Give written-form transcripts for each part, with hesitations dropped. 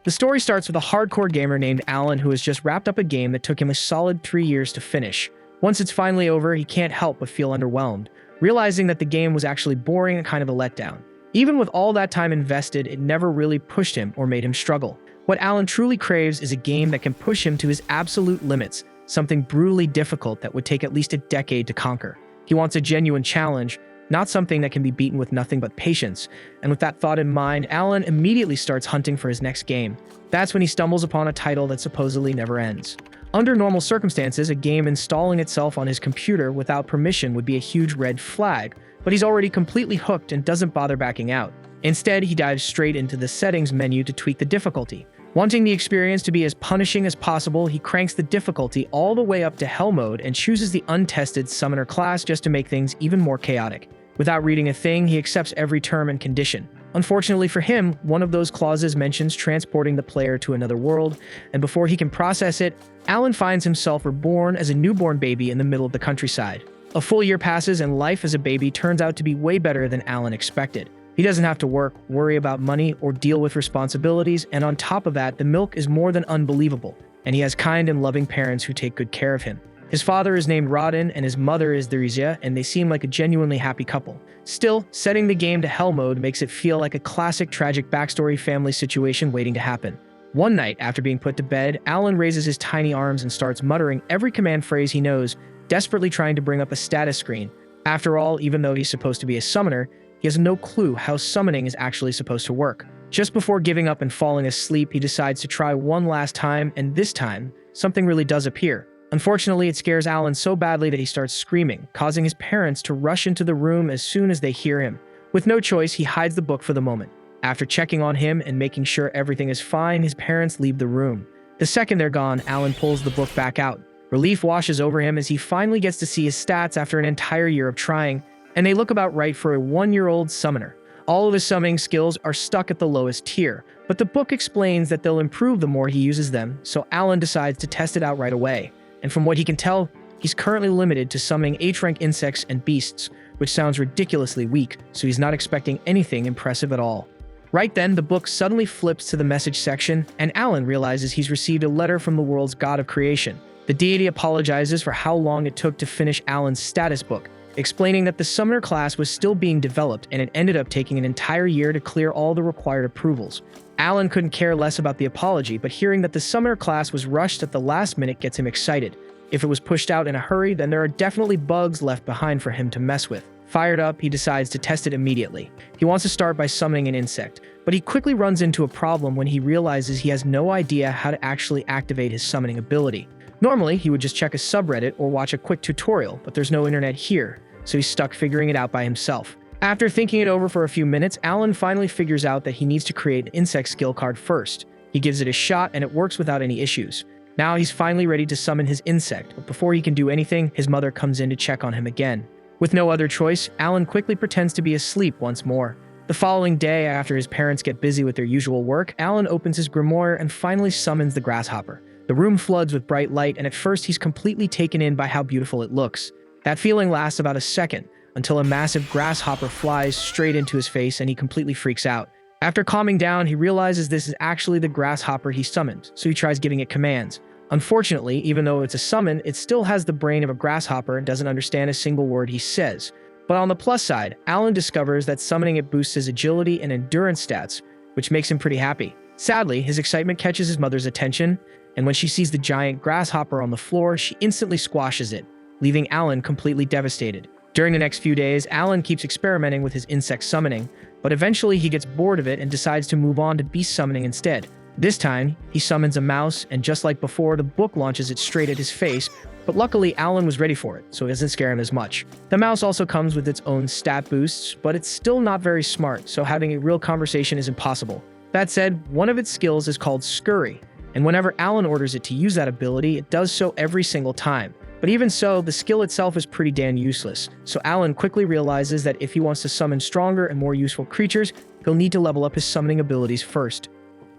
The story starts with a hardcore gamer named Alan who has just wrapped up a game that took him a solid 3 years to finish. Once it's finally over, he can't help but feel underwhelmed, realizing that the game was actually boring and kind of a letdown. Even with all that time invested, it never really pushed him or made him struggle. What Alan truly craves is a game that can push him to his absolute limits, something brutally difficult that would take at least a decade to conquer. He wants a genuine challenge, not something that can be beaten with nothing but patience. And with that thought in mind, Alan immediately starts hunting for his next game. That's when he stumbles upon a title that supposedly never ends. Under normal circumstances, a game installing itself on his computer without permission would be a huge red flag, but he's already completely hooked and doesn't bother backing out. Instead, he dives straight into the settings menu to tweak the difficulty. Wanting the experience to be as punishing as possible, he cranks the difficulty all the way up to hell mode and chooses the untested summoner class just to make things even more chaotic. Without reading a thing, he accepts every term and condition. Unfortunately for him, one of those clauses mentions transporting the player to another world, and before he can process it, Alan finds himself reborn as a newborn baby in the middle of the countryside. A full year passes and life as a baby turns out to be way better than Alan expected. He doesn't have to work, worry about money, or deal with responsibilities, and on top of that, the milk is more than unbelievable, and he has kind and loving parents who take good care of him. His father is named Rodin, and his mother is Theresia, and they seem like a genuinely happy couple. Still, setting the game to hell mode makes it feel like a classic tragic backstory family situation waiting to happen. One night, after being put to bed, Alan raises his tiny arms and starts muttering every command phrase he knows, desperately trying to bring up a status screen. After all, even though he's supposed to be a summoner, he has no clue how summoning is actually supposed to work. Just before giving up and falling asleep, he decides to try one last time, and this time, something really does appear. Unfortunately, it scares Alan so badly that he starts screaming, causing his parents to rush into the room as soon as they hear him. With no choice, he hides the book for the moment. After checking on him and making sure everything is fine, his parents leave the room. The second they're gone, Alan pulls the book back out. Relief washes over him as he finally gets to see his stats after an entire year of trying, and they look about right for a 1-year-old summoner. All of his summoning skills are stuck at the lowest tier, but the book explains that they'll improve the more he uses them, so Alan decides to test it out right away. And from what he can tell, he's currently limited to summoning H-rank insects and beasts, which sounds ridiculously weak, so he's not expecting anything impressive at all. Right then, the book suddenly flips to the message section, and Alan realizes he's received a letter from the world's god of creation. The deity apologizes for how long it took to finish Alan's status book, explaining that the summoner class was still being developed and it ended up taking an entire year to clear all the required approvals. Alan couldn't care less about the apology, but hearing that the summoner class was rushed at the last minute gets him excited. If it was pushed out in a hurry, then there are definitely bugs left behind for him to mess with. Fired up, he decides to test it immediately. He wants to start by summoning an insect, but he quickly runs into a problem when he realizes he has no idea how to actually activate his summoning ability. Normally, he would just check a subreddit or watch a quick tutorial, but there's no internet here, so he's stuck figuring it out by himself. After thinking it over for a few minutes, Alan finally figures out that he needs to create an insect skill card first. He gives it a shot and it works without any issues. Now he's finally ready to summon his insect, but before he can do anything, his mother comes in to check on him again. With no other choice, Alan quickly pretends to be asleep once more. The following day, after his parents get busy with their usual work, Alan opens his grimoire and finally summons the grasshopper. The room floods with bright light, and at first he's completely taken in by how beautiful it looks. That feeling lasts about a second, until a massive grasshopper flies straight into his face and he completely freaks out. After calming down, he realizes this is actually the grasshopper he summoned, so he tries giving it commands. Unfortunately, even though it's a summon, it still has the brain of a grasshopper and doesn't understand a single word he says. But on the plus side, Alan discovers that summoning it boosts his agility and endurance stats, which makes him pretty happy. Sadly, his excitement catches his mother's attention, and when she sees the giant grasshopper on the floor, she instantly squashes it, leaving Alan completely devastated. During the next few days, Alan keeps experimenting with his insect summoning, but eventually he gets bored of it and decides to move on to beast summoning instead. This time, he summons a mouse, and just like before, the book launches it straight at his face, but luckily Alan was ready for it, so it doesn't scare him as much. The mouse also comes with its own stat boosts, but it's still not very smart, so having a real conversation is impossible. That said, one of its skills is called Scurry, and whenever Alan orders it to use that ability, it does so every single time. But even so, the skill itself is pretty damn useless, so Alan quickly realizes that if he wants to summon stronger and more useful creatures, he'll need to level up his summoning abilities first.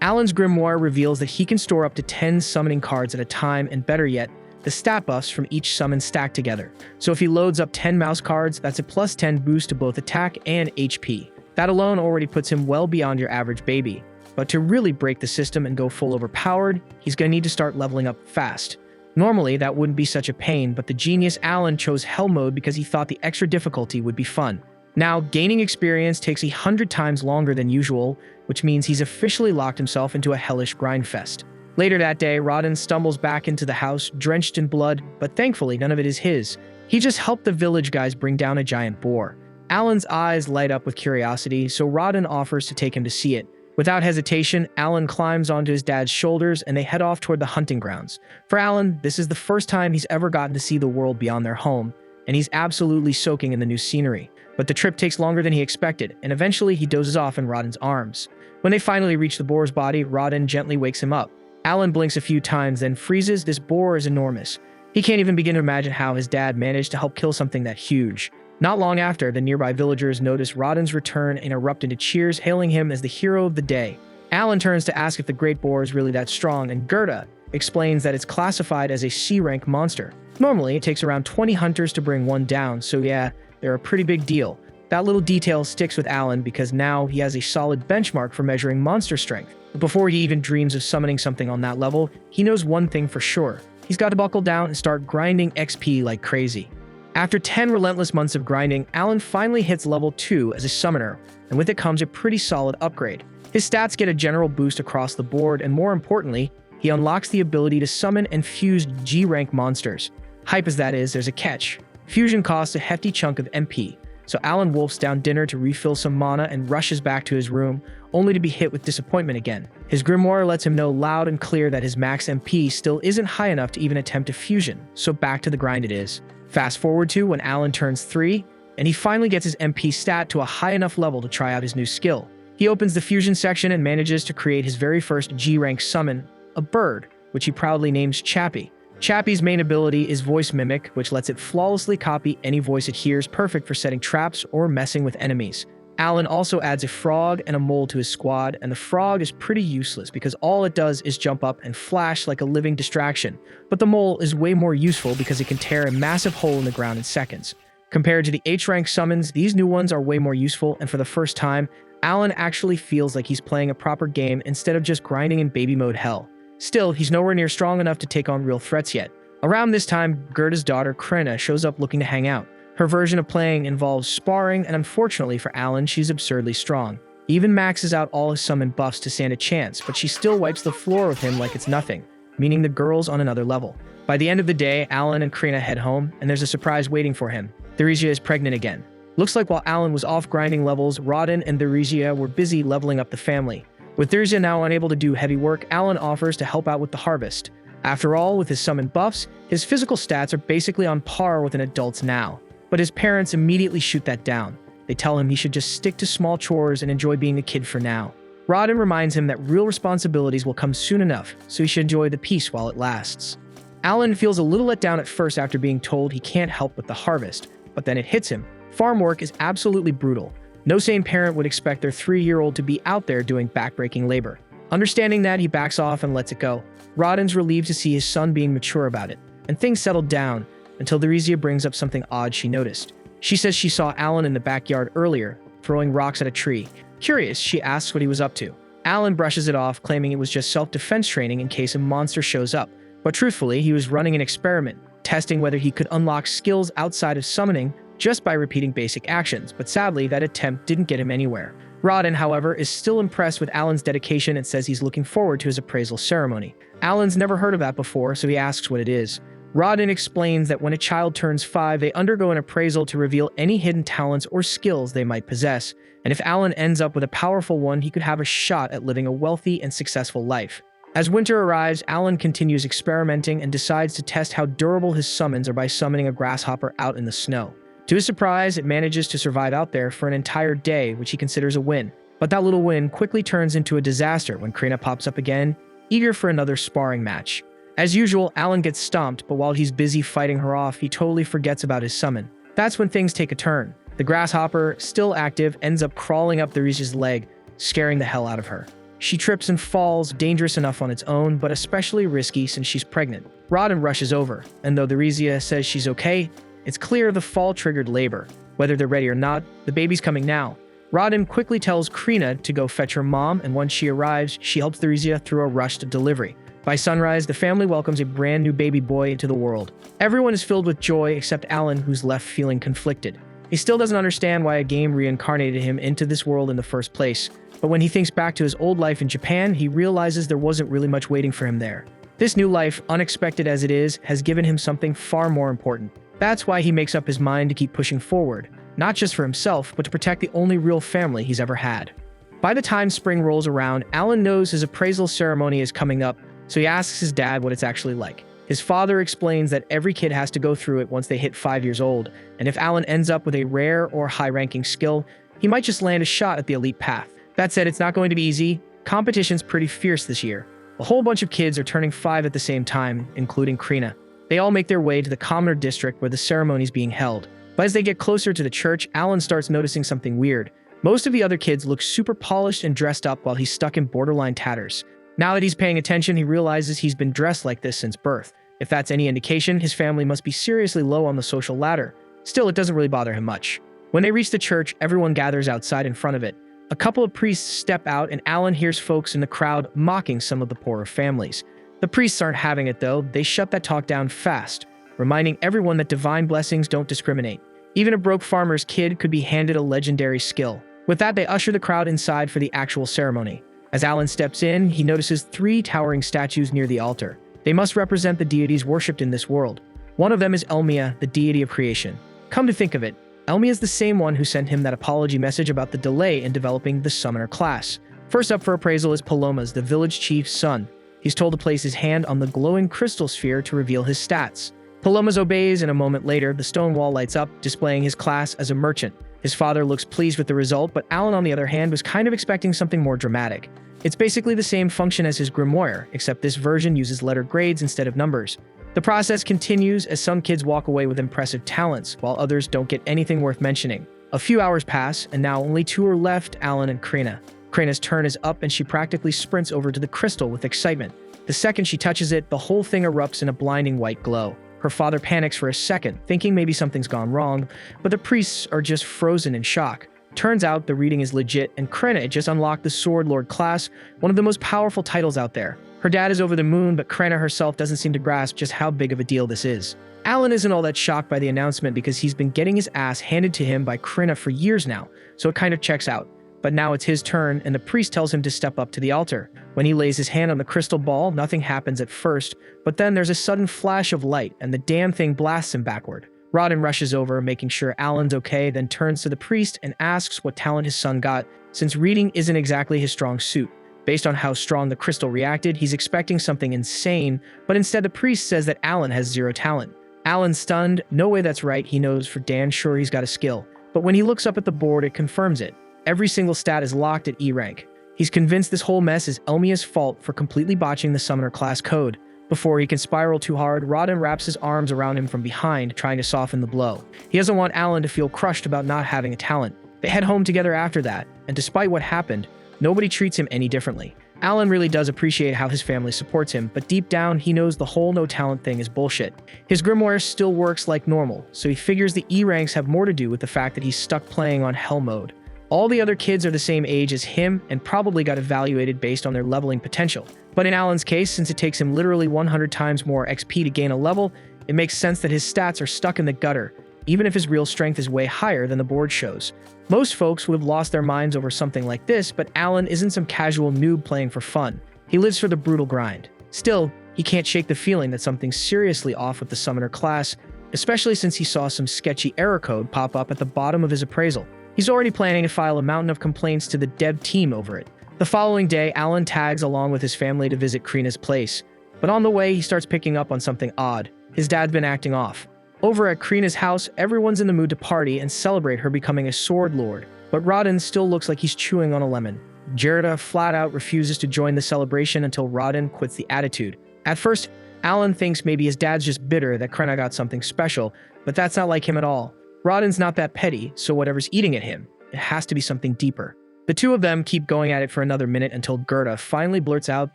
Alan's grimoire reveals that he can store up to 10 summoning cards at a time, and better yet, the stat buffs from each summon stack together. So if he loads up 10 mouse cards, that's a plus 10 boost to both attack and HP. That alone already puts him well beyond your average baby. But to really break the system and go full overpowered, he's gonna need to start leveling up fast. Normally, that wouldn't be such a pain, but the genius Alan chose Hell Mode because he thought the extra difficulty would be fun. Now, gaining experience takes 100 times longer than usual, which means he's officially locked himself into a hellish grind fest. Later that day, Rodin stumbles back into the house, drenched in blood, but thankfully none of it is his. He just helped the village guys bring down a giant boar. Alan's eyes light up with curiosity, so Rodin offers to take him to see it. Without hesitation, Alan climbs onto his dad's shoulders and they head off toward the hunting grounds. For Alan, this is the first time he's ever gotten to see the world beyond their home, and he's absolutely soaking in the new scenery. But the trip takes longer than he expected, and eventually he dozes off in Rodin's arms. When they finally reach the boar's body, Rodin gently wakes him up. Alan blinks a few times, then freezes. This boar is enormous. He can't even begin to imagine how his dad managed to help kill something that huge. Not long after, the nearby villagers notice Rodin's return and erupt into cheers, hailing him as the hero of the day. Alan turns to ask if the great boar is really that strong, and Gerda explains that it's classified as a C-rank monster. Normally, it takes around 20 hunters to bring one down, so yeah, they're a pretty big deal. That little detail sticks with Alan because now he has a solid benchmark for measuring monster strength. But before he even dreams of summoning something on that level, he knows one thing for sure. He's got to buckle down and start grinding XP like crazy. After 10 relentless months of grinding, Alan finally hits level 2 as a summoner, and with it comes a pretty solid upgrade. His stats get a general boost across the board, and more importantly, he unlocks the ability to summon and fuse G-rank monsters. Hype as that is, there's a catch. Fusion costs a hefty chunk of MP, so Alan wolfs down dinner to refill some mana and rushes back to his room, only to be hit with disappointment again. His grimoire lets him know loud and clear that his max MP still isn't high enough to even attempt a fusion, so back to the grind it is. Fast forward to when Alan turns 3, and he finally gets his MP stat to a high enough level to try out his new skill. He opens the fusion section and manages to create his very first G-rank summon, a bird, which he proudly names Chappie. Chappie's main ability is Voice Mimic, which lets it flawlessly copy any voice it hears, perfect for setting traps or messing with enemies. Alan also adds a frog and a mole to his squad, and the frog is pretty useless because all it does is jump up and flash like a living distraction, but the mole is way more useful because it can tear a massive hole in the ground in seconds. Compared to the H-rank summons, these new ones are way more useful, and for the first time, Alan actually feels like he's playing a proper game instead of just grinding in baby mode hell. Still, he's nowhere near strong enough to take on real threats yet. Around this time, Gerda's daughter, Krena, shows up looking to hang out. Her version of playing involves sparring, and unfortunately for Alan, she's absurdly strong. He even maxes out all his summon buffs to stand a chance, but she still wipes the floor with him like it's nothing, meaning the girl's on another level. By the end of the day, Alan and Krena head home, and there's a surprise waiting for him. Theresia is pregnant again. Looks like while Alan was off grinding levels, Rodin and Theresia were busy leveling up the family. With Theresia now unable to do heavy work, Alan offers to help out with the harvest. After all, with his summon buffs, his physical stats are basically on par with an adult's now. But his parents immediately shoot that down. They tell him he should just stick to small chores and enjoy being a kid for now. Rodin reminds him that real responsibilities will come soon enough, so he should enjoy the peace while it lasts. Alan feels a little let down at first after being told he can't help with the harvest, but then it hits him. Farm work is absolutely brutal. No sane parent would expect their 3-year-old to be out there doing backbreaking labor. Understanding that, he backs off and lets it go. Rodin's relieved to see his son being mature about it, and things settled down until Theresia brings up something odd she noticed. She says she saw Alan in the backyard earlier, throwing rocks at a tree. Curious, she asks what he was up to. Alan brushes it off, claiming it was just self-defense training in case a monster shows up. But truthfully, he was running an experiment, testing whether he could unlock skills outside of summoning just by repeating basic actions, but sadly, that attempt didn't get him anywhere. Rodin, however, is still impressed with Alan's dedication and says he's looking forward to his appraisal ceremony. Alan's never heard of that before, so he asks what it is. Rodin explains that when a child turns 5, they undergo an appraisal to reveal any hidden talents or skills they might possess, and if Alan ends up with a powerful one, he could have a shot at living a wealthy and successful life. As winter arrives, Alan continues experimenting and decides to test how durable his summons are by summoning a grasshopper out in the snow. To his surprise, it manages to survive out there for an entire day, which he considers a win. But that little win quickly turns into a disaster when Krena pops up again, eager for another sparring match. As usual, Alan gets stomped, but while he's busy fighting her off, he totally forgets about his summon. That's when things take a turn. The grasshopper, still active, ends up crawling up Theresia's leg, scaring the hell out of her. She trips and falls, dangerous enough on its own, but especially risky since she's pregnant. Rodin rushes over, and though Theresia says she's okay, it's clear the fall triggered labor. Whether they're ready or not, the baby's coming now. Rodin quickly tells Krina to go fetch her mom, and once she arrives, she helps Theresia through a rushed delivery. By sunrise, the family welcomes a brand new baby boy into the world. Everyone is filled with joy except Alan, who's left feeling conflicted. He still doesn't understand why a game reincarnated him into this world in the first place, but when he thinks back to his old life in Japan, he realizes there wasn't really much waiting for him there. This new life, unexpected as it is, has given him something far more important. That's why he makes up his mind to keep pushing forward, not just for himself, but to protect the only real family he's ever had. By the time spring rolls around, Alan knows his appraisal ceremony is coming up, so he asks his dad what it's actually like. His father explains that every kid has to go through it once they hit 5 years old, and if Alan ends up with a rare or high-ranking skill, he might just land a shot at the elite path. That said, it's not going to be easy. Competition's pretty fierce this year. A whole bunch of kids are turning 5 at the same time, including Krina. They all make their way to the commoner district where the ceremony's being held. But as they get closer to the church, Alan starts noticing something weird. Most of the other kids look super polished and dressed up while he's stuck in borderline tatters. Now that he's paying attention, he realizes he's been dressed like this since birth. If that's any indication, his family must be seriously low on the social ladder. Still, it doesn't really bother him much. When they reach the church, everyone gathers outside in front of it. A couple of priests step out, and Alan hears folks in the crowd mocking some of the poorer families. The priests aren't having it, though. They shut that talk down fast, reminding everyone that divine blessings don't discriminate. Even a broke farmer's kid could be handed a legendary skill. With that, they usher the crowd inside for the actual ceremony. As Alan steps in, he notices 3 towering statues near the altar. They must represent the deities worshipped in this world. One of them is Elmia, the deity of creation. Come to think of it, Elmia is the same one who sent him that apology message about the delay in developing the summoner class. First up for appraisal is Palomas, the village chief's son. He's told to place his hand on the glowing crystal sphere to reveal his stats. Palomas obeys, and a moment later, the stone wall lights up, displaying his class as a merchant. His father looks pleased with the result, but Alan, on the other hand, was kind of expecting something more dramatic. It's basically the same function as his grimoire, except this version uses letter grades instead of numbers. The process continues as some kids walk away with impressive talents, while others don't get anything worth mentioning. A few hours pass, and now only 2 are left, Alan and Krina. Krina's turn is up, and she practically sprints over to the crystal with excitement. The second she touches it, the whole thing erupts in a blinding white glow. Her father panics for a second, thinking maybe something's gone wrong, but the priests are just frozen in shock. Turns out the reading is legit, and Krina just unlocked the Sword Lord class, one of the most powerful titles out there. Her dad is over the moon, but Krina herself doesn't seem to grasp just how big of a deal this is. Alan isn't all that shocked by the announcement because he's been getting his ass handed to him by Krina for years now, so it kind of checks out. But now it's his turn, and the priest tells him to step up to the altar. When he lays his hand on the crystal ball, nothing happens at first, but then there's a sudden flash of light, and the damn thing blasts him backward. Rodin rushes over, making sure Alan's okay, then turns to the priest and asks what talent his son got, since reading isn't exactly his strong suit. Based on how strong the crystal reacted, he's expecting something insane, but instead the priest says that Alan has 0 talent. Alan's stunned. No way, that's right, he knows for damn sure he's got a skill. But when he looks up at the board, it confirms it. Every single stat is locked at E rank. He's convinced this whole mess is Elmia's fault for completely botching the summoner class code. Before he can spiral too hard, Rodin wraps his arms around him from behind, trying to soften the blow. He doesn't want Alan to feel crushed about not having a talent. They head home together after that, and despite what happened, nobody treats him any differently. Alan really does appreciate how his family supports him, but deep down, he knows the whole no talent thing is bullshit. His grimoire still works like normal, so he figures the E ranks have more to do with the fact that he's stuck playing on Hell mode. All the other kids are the same age as him and probably got evaluated based on their leveling potential. But in Alan's case, since it takes him literally 100 times more XP to gain a level, it makes sense that his stats are stuck in the gutter, even if his real strength is way higher than the board shows. Most folks would have lost their minds over something like this, but Alan isn't some casual noob playing for fun. He lives for the brutal grind. Still, he can't shake the feeling that something's seriously off with the summoner class, especially since he saw some sketchy error code pop up at the bottom of his appraisal. He's already planning to file a mountain of complaints to the dev team over it. The following day, Alan tags along with his family to visit Krina's place. But on the way, he starts picking up on something odd. His dad's been acting off. Over at Krina's house, everyone's in the mood to party and celebrate her becoming a sword lord. But Rodin still looks like he's chewing on a lemon. Gerda flat out refuses to join the celebration until Rodin quits the attitude. At first, Alan thinks maybe his dad's just bitter that Krina got something special, but that's not like him at all. Rodin's not that petty, so whatever's eating at him, it has to be something deeper. The two of them keep going at it for another minute until Gerda finally blurts out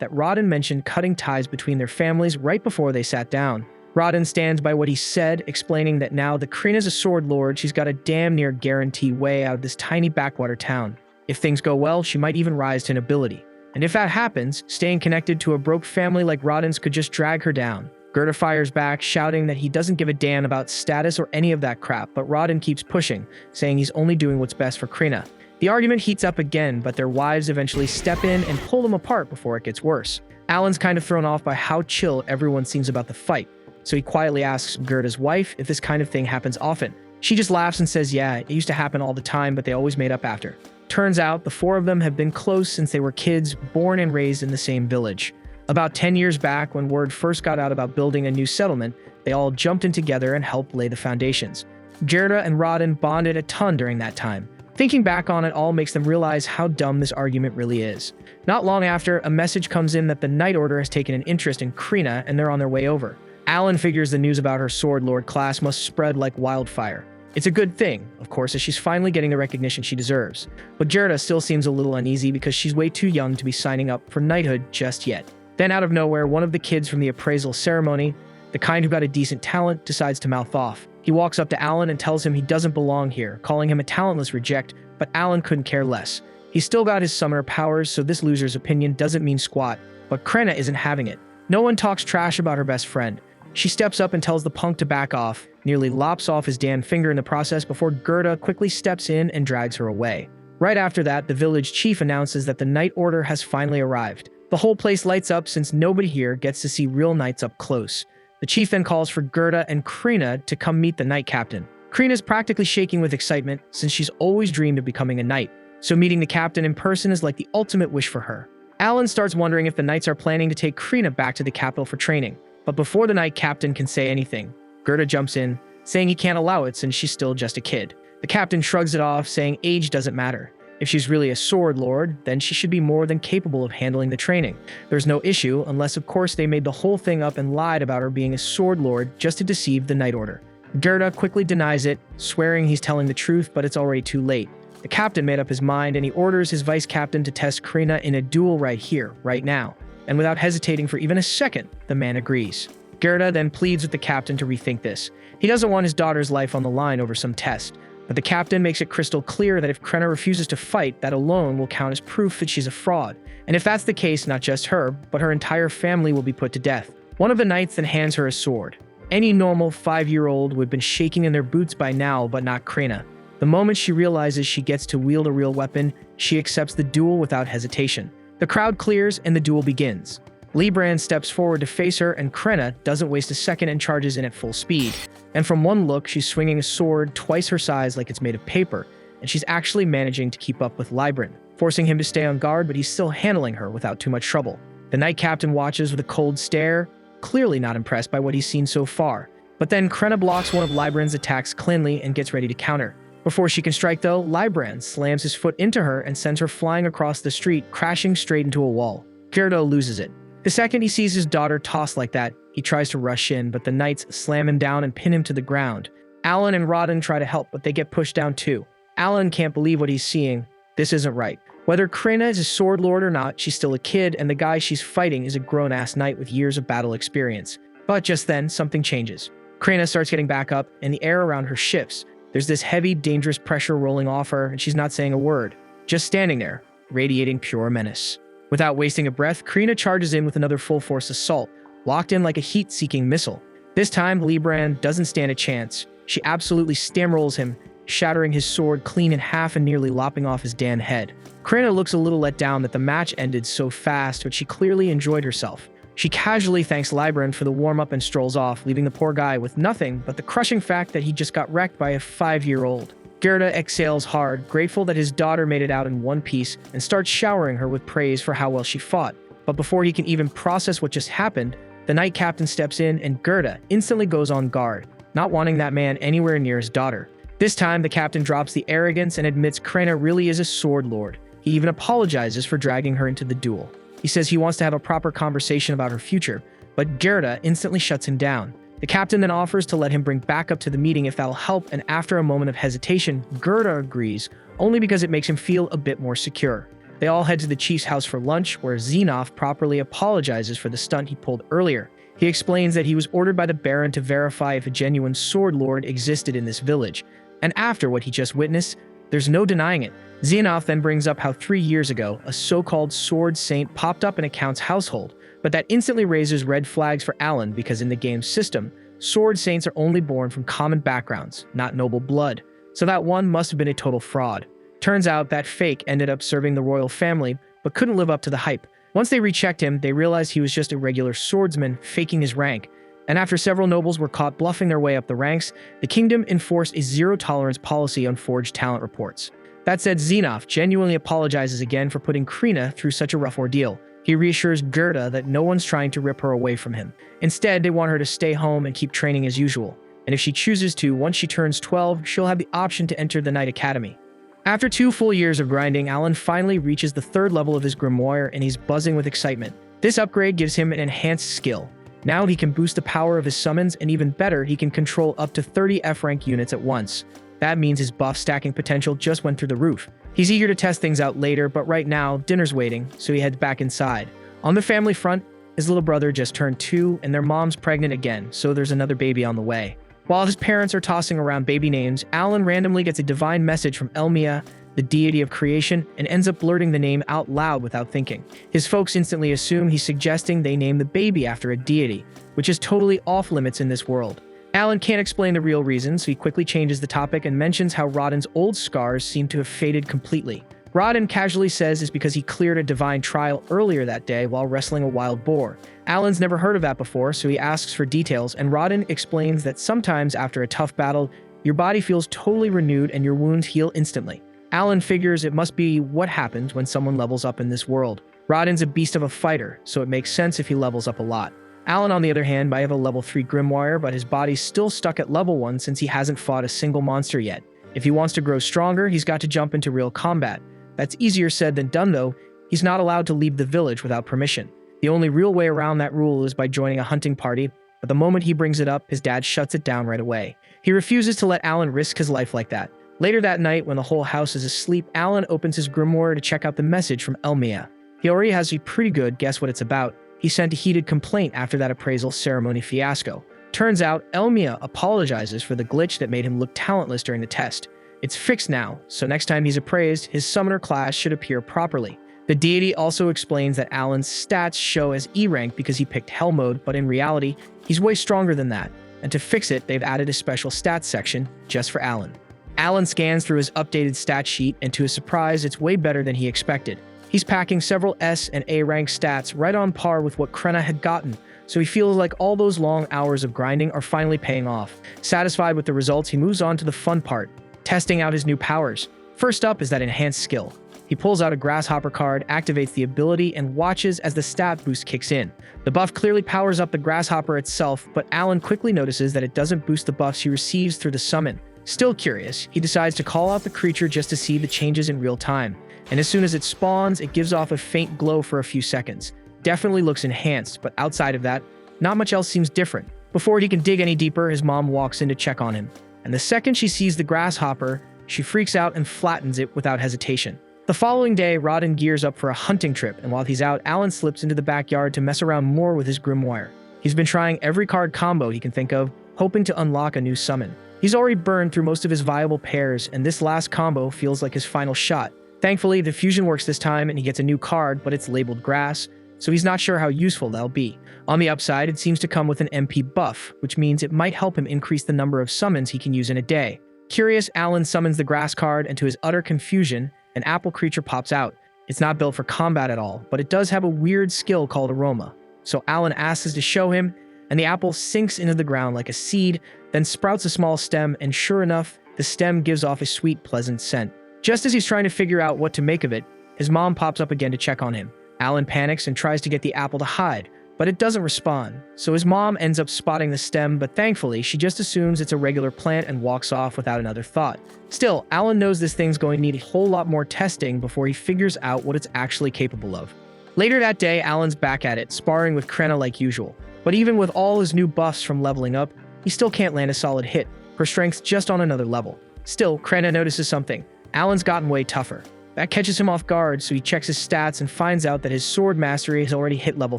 that Rodin mentioned cutting ties between their families right before they sat down. Rodden stands by what he said, explaining that now that Krina's a sword lord, she's got a damn near guarantee way out of this tiny backwater town. If things go well, she might even rise to nobility. And if that happens, staying connected to a broke family like Rodden's could just drag her down. Gerda fires back, shouting that he doesn't give a damn about status or any of that crap, but Rodden keeps pushing, saying he's only doing what's best for Krina. The argument heats up again, but their wives eventually step in and pull them apart before it gets worse. Alan's kind of thrown off by how chill everyone seems about the fight, so he quietly asks Gerda's wife if this kind of thing happens often. She just laughs and says yeah, it used to happen all the time, but they always made up after. Turns out the four of them have been close since they were kids, born and raised in the same village. About 10 years back, when word first got out about building a new settlement, they all jumped in together and helped lay the foundations. Gerda and Rodden bonded a ton during that time. Thinking back on it all makes them realize how dumb this argument really is. Not long after, a message comes in that the Night Order has taken an interest in Krina and they're on their way over. Alan figures the news about her Sword Lord class must spread like wildfire. It's a good thing, of course, as she's finally getting the recognition she deserves. But Gerda still seems a little uneasy because she's way too young to be signing up for knighthood just yet. Then out of nowhere, one of the kids from the appraisal ceremony, the kind who got a decent talent, decides to mouth off. He walks up to Alan and tells him he doesn't belong here, calling him a talentless reject, but Alan couldn't care less. He's still got his summoner powers, so this loser's opinion doesn't mean squat, but Krina isn't having it. No one talks trash about her best friend. She steps up and tells the punk to back off, nearly lops off his damn finger in the process before Gerda quickly steps in and drags her away. Right after that, the village chief announces that the Night Order has finally arrived. The whole place lights up since nobody here gets to see real knights up close. The chief then calls for Gerda and Krina to come meet the knight captain. Krina's practically shaking with excitement since she's always dreamed of becoming a knight, so meeting the captain in person is like the ultimate wish for her. Alan starts wondering if the knights are planning to take Krina back to the capital for training, but before the knight captain can say anything, Gerda jumps in, saying he can't allow it since she's still just a kid. The captain shrugs it off, saying age doesn't matter. If she's really a sword lord, then she should be more than capable of handling the training. There's no issue, unless of course they made the whole thing up and lied about her being a sword lord just to deceive the Night Order. Gerda quickly denies it, swearing he's telling the truth, but it's already too late. The captain made up his mind and he orders his vice captain to test Krina in a duel right here, right now. And without hesitating for even a second, the man agrees. Gerda then pleads with the captain to rethink this. He doesn't want his daughter's life on the line over some test. But the captain makes it crystal clear that if Krina refuses to fight, that alone will count as proof that she's a fraud. And if that's the case, not just her, but her entire family will be put to death. One of the knights then hands her a sword. Any normal 5-year-old would have been shaking in their boots by now, but not Krina. The moment she realizes she gets to wield a real weapon, she accepts the duel without hesitation. The crowd clears and the duel begins. Reborn steps forward to face her, and Krina doesn't waste a second and charges in at full speed. And from one look, she's swinging a sword twice her size like it's made of paper, and she's actually managing to keep up with Reborn, forcing him to stay on guard, but he's still handling her without too much trouble. The knight captain watches with a cold stare, clearly not impressed by what he's seen so far. But then Krina blocks one of Reborn's attacks cleanly and gets ready to counter. Before she can strike though, Reborn slams his foot into her and sends her flying across the street, crashing straight into a wall. Gerda loses it. The second he sees his daughter tossed like that, he tries to rush in, but the knights slam him down and pin him to the ground. Alan and Rodden try to help, but they get pushed down too. Alan can't believe what he's seeing. This isn't right. Whether Krina is a sword lord or not, she's still a kid, and the guy she's fighting is a grown-ass knight with years of battle experience. But just then, something changes. Krina starts getting back up, and the air around her shifts. There's this heavy, dangerous pressure rolling off her, and she's not saying a word, just standing there, radiating pure menace. Without wasting a breath, Krina charges in with another full-force assault, locked in like a heat-seeking missile. This time, Reborn doesn't stand a chance. She absolutely steamrolls him, shattering his sword clean in half and nearly lopping off his damn head. Krina looks a little let down that the match ended so fast, but she clearly enjoyed herself. She casually thanks Reborn for the warm-up and strolls off, leaving the poor guy with nothing but the crushing fact that he just got wrecked by a 5-year-old. Gerda exhales hard, grateful that his daughter made it out in one piece, and starts showering her with praise for how well she fought. But before he can even process what just happened, the knight captain steps in and Gerda instantly goes on guard, not wanting that man anywhere near his daughter. This time, the captain drops the arrogance and admits Krina really is a sword lord. He even apologizes for dragging her into the duel. He says he wants to have a proper conversation about her future, but Gerda instantly shuts him down. The captain then offers to let him bring backup to the meeting if that'll help, and after a moment of hesitation, Gerda agrees, only because it makes him feel a bit more secure. They all head to the chief's house for lunch, where Xenoth properly apologizes for the stunt he pulled earlier. He explains that he was ordered by the Baron to verify if a genuine sword lord existed in this village, and after what he just witnessed, there's no denying it. Xenoth then brings up how 3 years ago, a so-called sword saint popped up in a count's household, but that instantly raises red flags for Alan because in the game's system, sword saints are only born from common backgrounds, not noble blood, so that one must have been a total fraud. Turns out that fake ended up serving the royal family, but couldn't live up to the hype. Once they rechecked him, they realized he was just a regular swordsman faking his rank, and after several nobles were caught bluffing their way up the ranks, the kingdom enforced a zero-tolerance policy on forged talent reports. That said, Xenoth genuinely apologizes again for putting Krina through such a rough ordeal. He reassures Gerda that no one's trying to rip her away from him. Instead, they want her to stay home and keep training as usual, and if she chooses to, once she turns 12, she'll have the option to enter the Knight Academy. After 2 full years of grinding, Alan finally reaches the 3rd level of his grimoire and he's buzzing with excitement. This upgrade gives him an enhanced skill. Now he can boost the power of his summons, and even better, he can control up to 30 F-rank units at once. That means his buff stacking potential just went through the roof. He's eager to test things out later, but right now, dinner's waiting, so he heads back inside. On the family front, his little brother just turned 2, and their mom's pregnant again, so there's another baby on the way. While his parents are tossing around baby names, Alan randomly gets a divine message from Elmia, the deity of creation, and ends up blurting the name out loud without thinking. His folks instantly assume he's suggesting they name the baby after a deity, which is totally off limits in this world. Alan can't explain the real reason, so he quickly changes the topic and mentions how Rodden's old scars seem to have faded completely. Rodden casually says it's because he cleared a divine trial earlier that day while wrestling a wild boar. Alan's never heard of that before, so he asks for details, and Rodden explains that sometimes after a tough battle, your body feels totally renewed and your wounds heal instantly. Alan figures it must be what happens when someone levels up in this world. Rodden's a beast of a fighter, so it makes sense if he levels up a lot. Alan, on the other hand, might have a level 3 grimoire, but his body's still stuck at level 1 since he hasn't fought a single monster yet. If he wants to grow stronger, he's got to jump into real combat. That's easier said than done though. He's not allowed to leave the village without permission. The only real way around that rule is by joining a hunting party, but the moment he brings it up, his dad shuts it down right away. He refuses to let Alan risk his life like that. Later that night, when the whole house is asleep, Alan opens his grimoire to check out the message from Elmia. He already has a pretty good guess what it's about. He sent a heated complaint after that appraisal ceremony fiasco. Turns out, Elmia apologizes for the glitch that made him look talentless during the test. It's fixed now, so next time he's appraised, his summoner class should appear properly. The deity also explains that Alan's stats show as E rank because he picked Hell mode, but in reality, he's way stronger than that. And to fix it, they've added a special stats section just for Alan. Alan scans through his updated stat sheet, and to his surprise, it's way better than he expected. He's packing several S and A rank stats right on par with what Krenna had gotten, so he feels like all those long hours of grinding are finally paying off. Satisfied with the results, he moves on to the fun part, testing out his new powers. First up is that enhanced skill. He pulls out a grasshopper card, activates the ability, and watches as the stat boost kicks in. The buff clearly powers up the grasshopper itself, but Alan quickly notices that it doesn't boost the buffs he receives through the summon. Still curious, he decides to call out the creature just to see the changes in real time. And as soon as it spawns, it gives off a faint glow for a few seconds. Definitely looks enhanced, but outside of that, not much else seems different. Before he can dig any deeper, his mom walks in to check on him. And the second she sees the grasshopper, she freaks out and flattens it without hesitation. The following day, Rodden gears up for a hunting trip, and while he's out, Alan slips into the backyard to mess around more with his grimoire. He's been trying every card combo he can think of, hoping to unlock a new summon. He's already burned through most of his viable pairs, and this last combo feels like his final shot. Thankfully, the fusion works this time, and he gets a new card, but it's labeled grass, so he's not sure how useful that'll be. On the upside, it seems to come with an MP buff, which means it might help him increase the number of summons he can use in a day. Curious, Alan summons the grass card, and to his utter confusion, an apple creature pops out. It's not built for combat at all, but it does have a weird skill called aroma. So Alan asks to show him, and the apple sinks into the ground like a seed, then sprouts a small stem, and sure enough, the stem gives off a sweet, pleasant scent. Just as he's trying to figure out what to make of it, his mom pops up again to check on him. Alan panics and tries to get the apple to hide, but it doesn't respond, so his mom ends up spotting the stem, but thankfully, she just assumes it's a regular plant and walks off without another thought. Still, Alan knows this thing's going to need a whole lot more testing before he figures out what it's actually capable of. Later that day, Alan's back at it, sparring with Krenna like usual. But even with all his new buffs from leveling up, he still can't land a solid hit. Her strength's just on another level. Still, Krenna notices something. Alan's gotten way tougher. That catches him off guard, so he checks his stats and finds out that his sword mastery has already hit level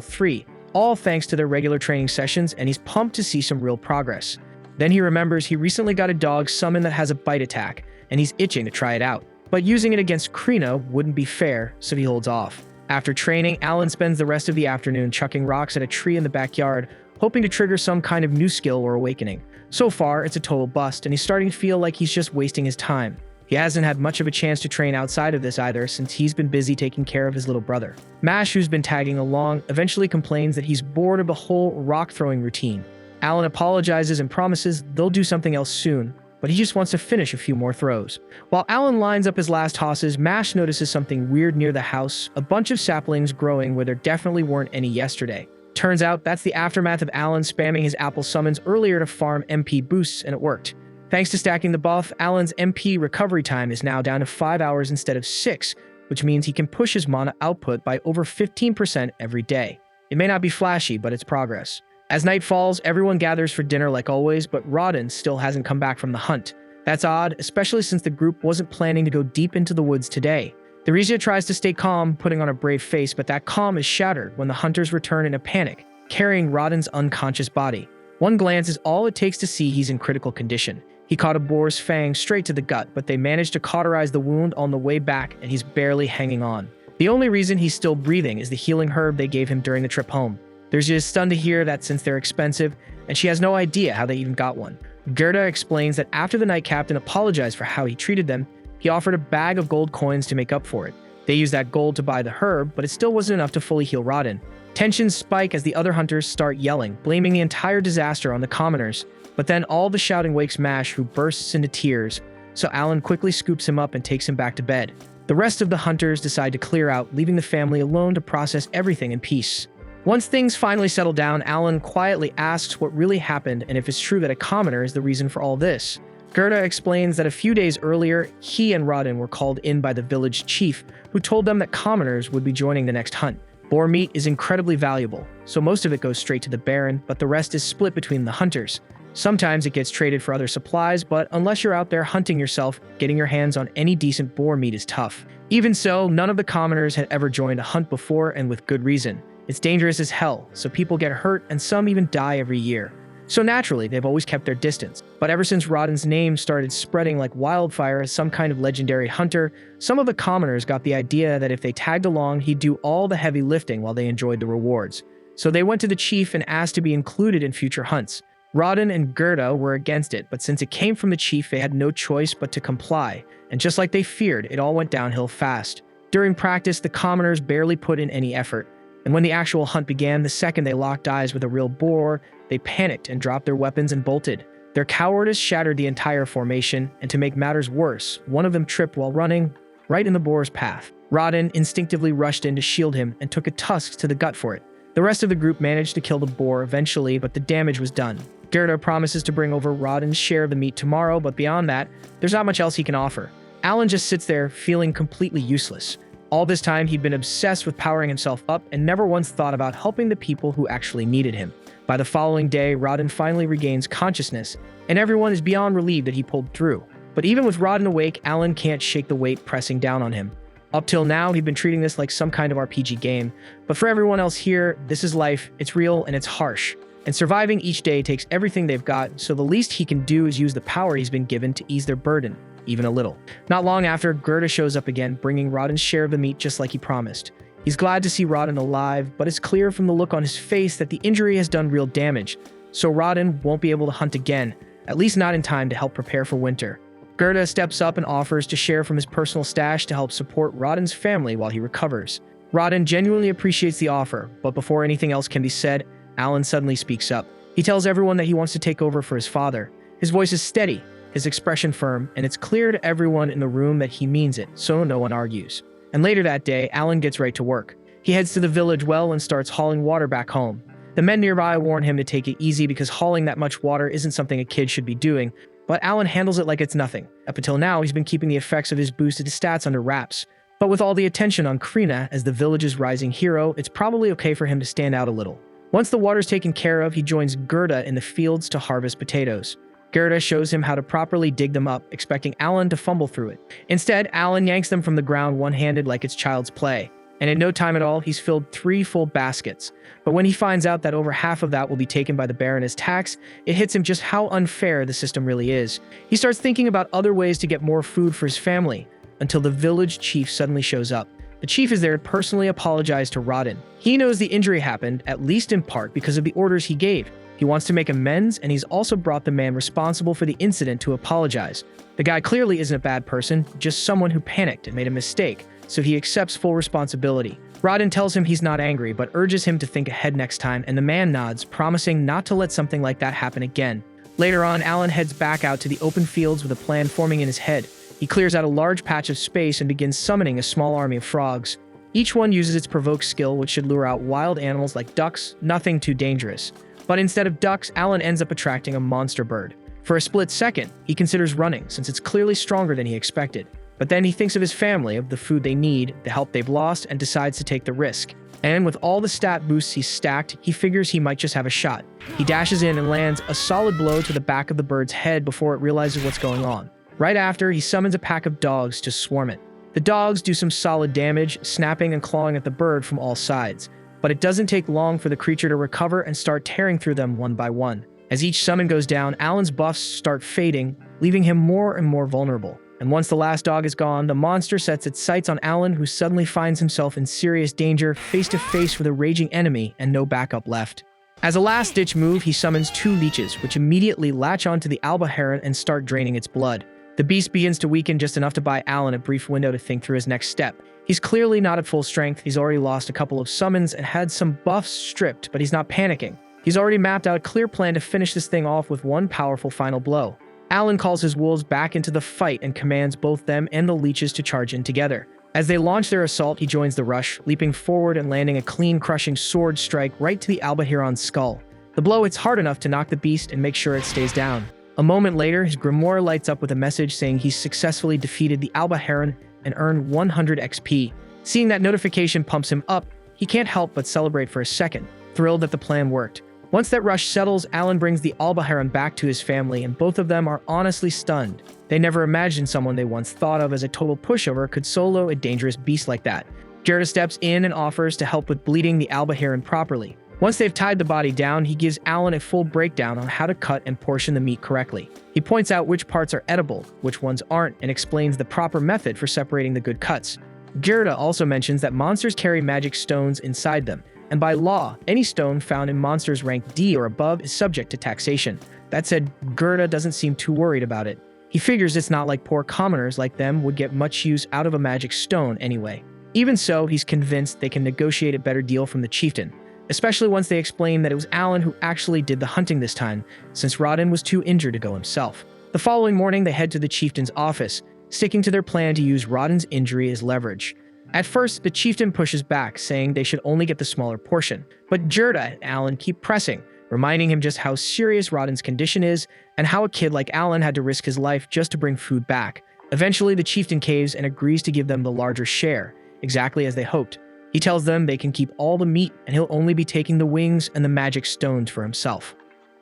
3, all thanks to their regular training sessions, and he's pumped to see some real progress. Then he remembers he recently got a dog summon that has a bite attack, and he's itching to try it out. But using it against Krina wouldn't be fair, so he holds off. After training, Alan spends the rest of the afternoon chucking rocks at a tree in the backyard, hoping to trigger some kind of new skill or awakening. So far, it's a total bust, and he's starting to feel like he's just wasting his time. He hasn't had much of a chance to train outside of this either, since he's been busy taking care of his little brother. Mash, who's been tagging along, eventually complains that he's bored of the whole rock-throwing routine. Alan apologizes and promises they'll do something else soon, but he just wants to finish a few more throws. While Alan lines up his last tosses, Mash notices something weird near the house, a bunch of saplings growing where there definitely weren't any yesterday. Turns out that's the aftermath of Alan spamming his apple summons earlier to farm MP boosts, and it worked. Thanks to stacking the buff, Alan's MP recovery time is now down to 5 hours instead of 6, which means he can push his mana output by over 15% every day. It may not be flashy, but it's progress. As night falls, everyone gathers for dinner like always, but Rodin still hasn't come back from the hunt. That's odd, especially since the group wasn't planning to go deep into the woods today. Theresia tries to stay calm, putting on a brave face, but that calm is shattered when the hunters return in a panic, carrying Rodin's unconscious body. One glance is all it takes to see he's in critical condition. He caught a boar's fang straight to the gut, but they managed to cauterize the wound on the way back, and he's barely hanging on. The only reason he's still breathing is the healing herb they gave him during the trip home. Theresia is stunned to hear that since they're expensive, and she has no idea how they even got one. Gerda explains that after the Night Captain apologized for how he treated them, he offered a bag of gold coins to make up for it. They used that gold to buy the herb, but it still wasn't enough to fully heal Rodin. Tensions spike as the other hunters start yelling, blaming the entire disaster on the commoners. But then all the shouting wakes Mash, who bursts into tears, so Alan quickly scoops him up and takes him back to bed. The rest of the hunters decide to clear out, leaving the family alone to process everything in peace. Once things finally settle down, Alan quietly asks what really happened and if it's true that a commoner is the reason for all this. Gerda explains that a few days earlier, he and Rodin were called in by the village chief, who told them that commoners would be joining the next hunt. Boar meat is incredibly valuable, so most of it goes straight to the Baron, but the rest is split between the hunters. Sometimes it gets traded for other supplies, but unless you're out there hunting yourself, getting your hands on any decent boar meat is tough. Even so, none of the commoners had ever joined a hunt before, and with good reason. It's dangerous as hell, so people get hurt and some even die every year. So naturally, they've always kept their distance. But ever since Rodin's name started spreading like wildfire as some kind of legendary hunter, some of the commoners got the idea that if they tagged along, he'd do all the heavy lifting while they enjoyed the rewards. So they went to the chief and asked to be included in future hunts. Rodin and Gerda were against it, but since it came from the chief, they had no choice but to comply. And just like they feared, it all went downhill fast. During practice, the commoners barely put in any effort. And when the actual hunt began, the second they locked eyes with a real boar, they panicked and dropped their weapons and bolted. Their cowardice shattered the entire formation, and to make matters worse, one of them tripped while running right in the boar's path. Rodin instinctively rushed in to shield him and took a tusk to the gut for it. The rest of the group managed to kill the boar eventually, but the damage was done. Gerda promises to bring over Rodin's share of the meat tomorrow, but beyond that, there's not much else he can offer. Alan just sits there, feeling completely useless. All this time, he'd been obsessed with powering himself up and never once thought about helping the people who actually needed him. By the following day, Rodin finally regains consciousness, and everyone is beyond relieved that he pulled through. But even with Rodin awake, Alan can't shake the weight pressing down on him. Up till now, he'd been treating this like some kind of RPG game, but for everyone else here, this is life, it's real, and it's harsh. And surviving each day takes everything they've got, so the least he can do is use the power he's been given to ease their burden. Even a little. Not long after, Gerda shows up again, bringing Rodin's share of the meat just like he promised. He's glad to see Rodin alive, but it's clear from the look on his face that the injury has done real damage, so Rodin won't be able to hunt again, at least not in time to help prepare for winter. Gerda steps up and offers to share from his personal stash to help support Rodin's family while he recovers. Rodin genuinely appreciates the offer, but before anything else can be said, Alan suddenly speaks up. He tells everyone that he wants to take over for his father. His voice is steady, his expression firm, and it's clear to everyone in the room that he means it, so no one argues. And later that day, Alan gets right to work. He heads to the village well and starts hauling water back home. The men nearby warn him to take it easy because hauling that much water isn't something a kid should be doing, but Alan handles it like it's nothing. Up until now, he's been keeping the effects of his boosted stats under wraps. But with all the attention on Krina as the village's rising hero, it's probably okay for him to stand out a little. Once the water's taken care of, he joins Gerda in the fields to harvest potatoes. Gerda shows him how to properly dig them up, expecting Alan to fumble through it. Instead, Alan yanks them from the ground one-handed like it's child's play. And in no time at all, he's filled 3 full baskets. But when he finds out that over half of that will be taken by the Baron as tax, it hits him just how unfair the system really is. He starts thinking about other ways to get more food for his family, until the village chief suddenly shows up. The chief is there to personally apologize to Rodin. He knows the injury happened, at least in part, because of the orders he gave. He wants to make amends, and he's also brought the man responsible for the incident to apologize. The guy clearly isn't a bad person, just someone who panicked and made a mistake, so he accepts full responsibility. Rodin tells him he's not angry, but urges him to think ahead next time, and the man nods, promising not to let something like that happen again. Later on, Alan heads back out to the open fields with a plan forming in his head. He clears out a large patch of space and begins summoning a small army of frogs. Each one uses its provoke skill, which should lure out wild animals like ducks, nothing too dangerous. But instead of ducks, Alan ends up attracting a monster bird. For a split second, he considers running, since it's clearly stronger than he expected. But then he thinks of his family, of the food they need, the help they've lost, and decides to take the risk. And with all the stat boosts he's stacked, he figures he might just have a shot. He dashes in and lands a solid blow to the back of the bird's head before it realizes what's going on. Right after, he summons a pack of dogs to swarm it. The dogs do some solid damage, snapping and clawing at the bird from all sides. But it doesn't take long for the creature to recover and start tearing through them one by one. As each summon goes down, Alan's buffs start fading, leaving him more and more vulnerable. And once the last dog is gone, the monster sets its sights on Alan, who suddenly finds himself in serious danger, face to face with a raging enemy and no backup left. As a last-ditch move, he summons 2 leeches, which immediately latch onto the alba heron and start draining its blood. The beast begins to weaken just enough to buy Alan a brief window to think through his next step. He's clearly not at full strength, he's already lost a couple of summons and had some buffs stripped, but he's not panicking. He's already mapped out a clear plan to finish this thing off with one powerful final blow. Alan calls his wolves back into the fight and commands both them and the leeches to charge in together. As they launch their assault, he joins the rush, leaping forward and landing a clean, crushing sword strike right to the alba heron's skull. The blow hits hard enough to knock the beast and make sure it stays down. A moment later, his grimoire lights up with a message saying he's successfully defeated the alba heron and earned 100 XP. Seeing that notification pumps him up, he can't help but celebrate for a second, thrilled that the plan worked. Once that rush settles, Alan brings the alba heron back to his family, and both of them are honestly stunned. They never imagined someone they once thought of as a total pushover could solo a dangerous beast like that. Gerda steps in and offers to help with bleeding the alba heron properly. Once they've tied the body down, he gives Alan a full breakdown on how to cut and portion the meat correctly. He points out which parts are edible, which ones aren't, and explains the proper method for separating the good cuts. Gerda also mentions that monsters carry magic stones inside them, and by law, any stone found in monsters rank D or above is subject to taxation. That said, Gerda doesn't seem too worried about it. He figures it's not like poor commoners like them would get much use out of a magic stone anyway. Even so, he's convinced they can negotiate a better deal from the chieftain, especially once they explain that it was Alan who actually did the hunting this time, since Rodin was too injured to go himself. The following morning, they head to the chieftain's office, sticking to their plan to use Rodin's injury as leverage. At first, the chieftain pushes back, saying they should only get the smaller portion, but Gerda and Alan keep pressing, reminding him just how serious Rodin's condition is and how a kid like Alan had to risk his life just to bring food back. Eventually, the chieftain caves and agrees to give them the larger share, exactly as they hoped. He tells them they can keep all the meat and he'll only be taking the wings and the magic stones for himself.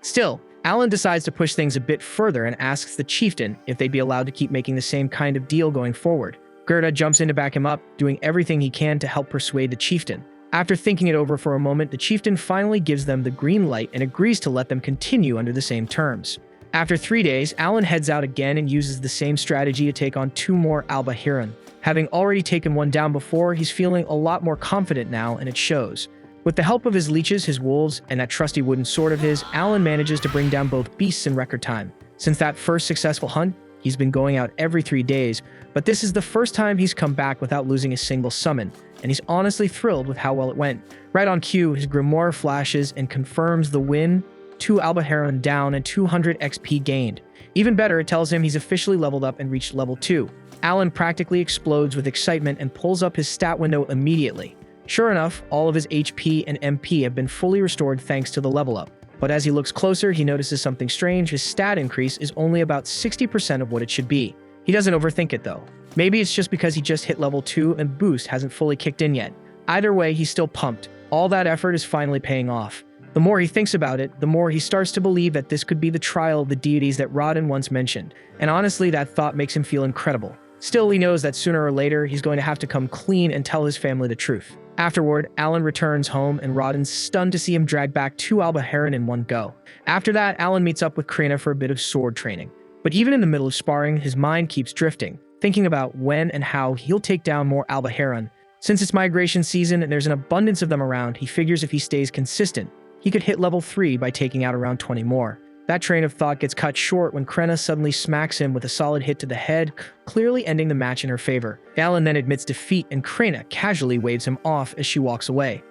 Still, Alan decides to push things a bit further and asks the chieftain if they'd be allowed to keep making the same kind of deal going forward. Gerda jumps in to back him up, doing everything he can to help persuade the chieftain. After thinking it over for a moment, the chieftain finally gives them the green light and agrees to let them continue under the same terms. After 3 days, Alan heads out again and uses the same strategy to take on 2 more alba heron. Having already taken one down before, he's feeling a lot more confident now, and it shows. With the help of his leeches, his wolves, and that trusty wooden sword of his, Alan manages to bring down both beasts in record time. Since that first successful hunt, he's been going out every 3 days, but this is the first time he's come back without losing a single summon, and he's honestly thrilled with how well it went. Right on cue, his grimoire flashes and confirms the win, 2 alba heron down and 200 XP gained. Even better, it tells him he's officially leveled up and reached level 2. Alan practically explodes with excitement and pulls up his stat window immediately. Sure enough, all of his HP and MP have been fully restored thanks to the level up. But as he looks closer, he notices something strange. His stat increase is only about 60% of what it should be. He doesn't overthink it though. Maybe it's just because he just hit level 2 and boost hasn't fully kicked in yet. Either way, he's still pumped. All that effort is finally paying off. The more he thinks about it, the more he starts to believe that this could be the trial of the deities that Rodin once mentioned, and honestly, that thought makes him feel incredible. Still, he knows that sooner or later, he's going to have to come clean and tell his family the truth. Afterward, Alan returns home, and Rodin's stunned to see him drag back 2 Alba Heron in one go. After that, Alan meets up with Krina for a bit of sword training. But even in the middle of sparring, his mind keeps drifting, thinking about when and how he'll take down more Alba Heron. Since it's migration season and there's an abundance of them around, he figures if he stays consistent, he could hit level 3 by taking out around 20 more. That train of thought gets cut short when Krina suddenly smacks him with a solid hit to the head, clearly ending the match in her favor. Alan then admits defeat, and Krina casually waves him off as she walks away.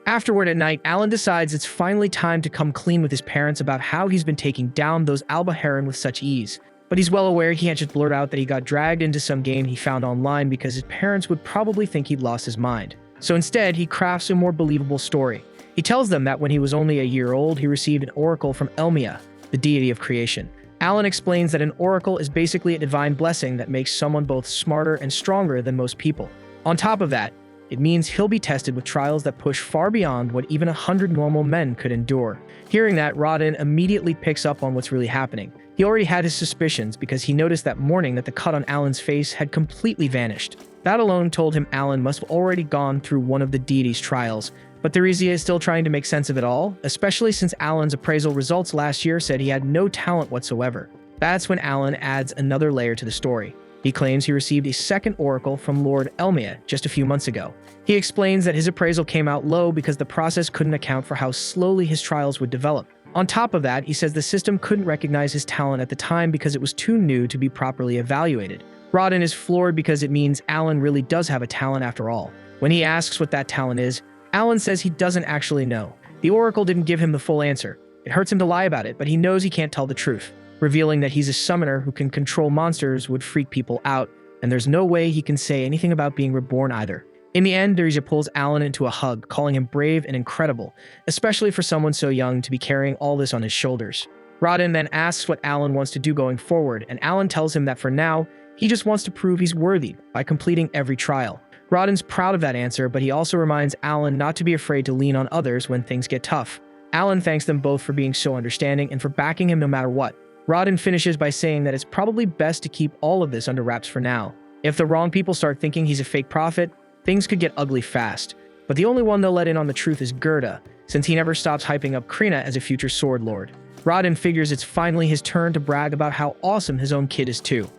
Afterward at night, Alan decides it's finally time to come clean with his parents about how he's been taking down those Alba Heron with such ease. But he's well aware he can't just blurt out that he got dragged into some game he found online because his parents would probably think he'd lost his mind. So instead, he crafts a more believable story. He tells them that when he was only a year old, he received an oracle from Elmia, the deity of creation. Alan explains that an oracle is basically a divine blessing that makes someone both smarter and stronger than most people. On top of that, it means he'll be tested with trials that push far beyond what even 100 normal men could endure. Hearing that, Rodin immediately picks up on what's really happening. He already had his suspicions because he noticed that morning that the cut on Alan's face had completely vanished. That alone told him Alan must have already gone through one of the deity's trials. But Theresia is still trying to make sense of it all, especially since Alan's appraisal results last year said he had no talent whatsoever. That's when Alan adds another layer to the story. He claims he received a second oracle from Lord Elmia just a few months ago. He explains that his appraisal came out low because the process couldn't account for how slowly his trials would develop. On top of that, he says the system couldn't recognize his talent at the time because it was too new to be properly evaluated. Rodin is floored because it means Alan really does have a talent after all. When he asks what that talent is, Alan says he doesn't actually know. The oracle didn't give him the full answer. It hurts him to lie about it, but he knows he can't tell the truth. Revealing that he's a summoner who can control monsters would freak people out, and there's no way he can say anything about being reborn either. In the end, Theresia pulls Alan into a hug, calling him brave and incredible, especially for someone so young to be carrying all this on his shoulders. Rodin then asks what Alan wants to do going forward, and Alan tells him that for now, he just wants to prove he's worthy by completing every trial. Rodin's proud of that answer, but he also reminds Alan not to be afraid to lean on others when things get tough. Alan thanks them both for being so understanding and for backing him no matter what. Rodin finishes by saying that it's probably best to keep all of this under wraps for now. If the wrong people start thinking he's a fake prophet, things could get ugly fast. But the only one they'll let in on the truth is Gerda, since he never stops hyping up Krina as a future sword lord. Rodin figures it's finally his turn to brag about how awesome his own kid is too.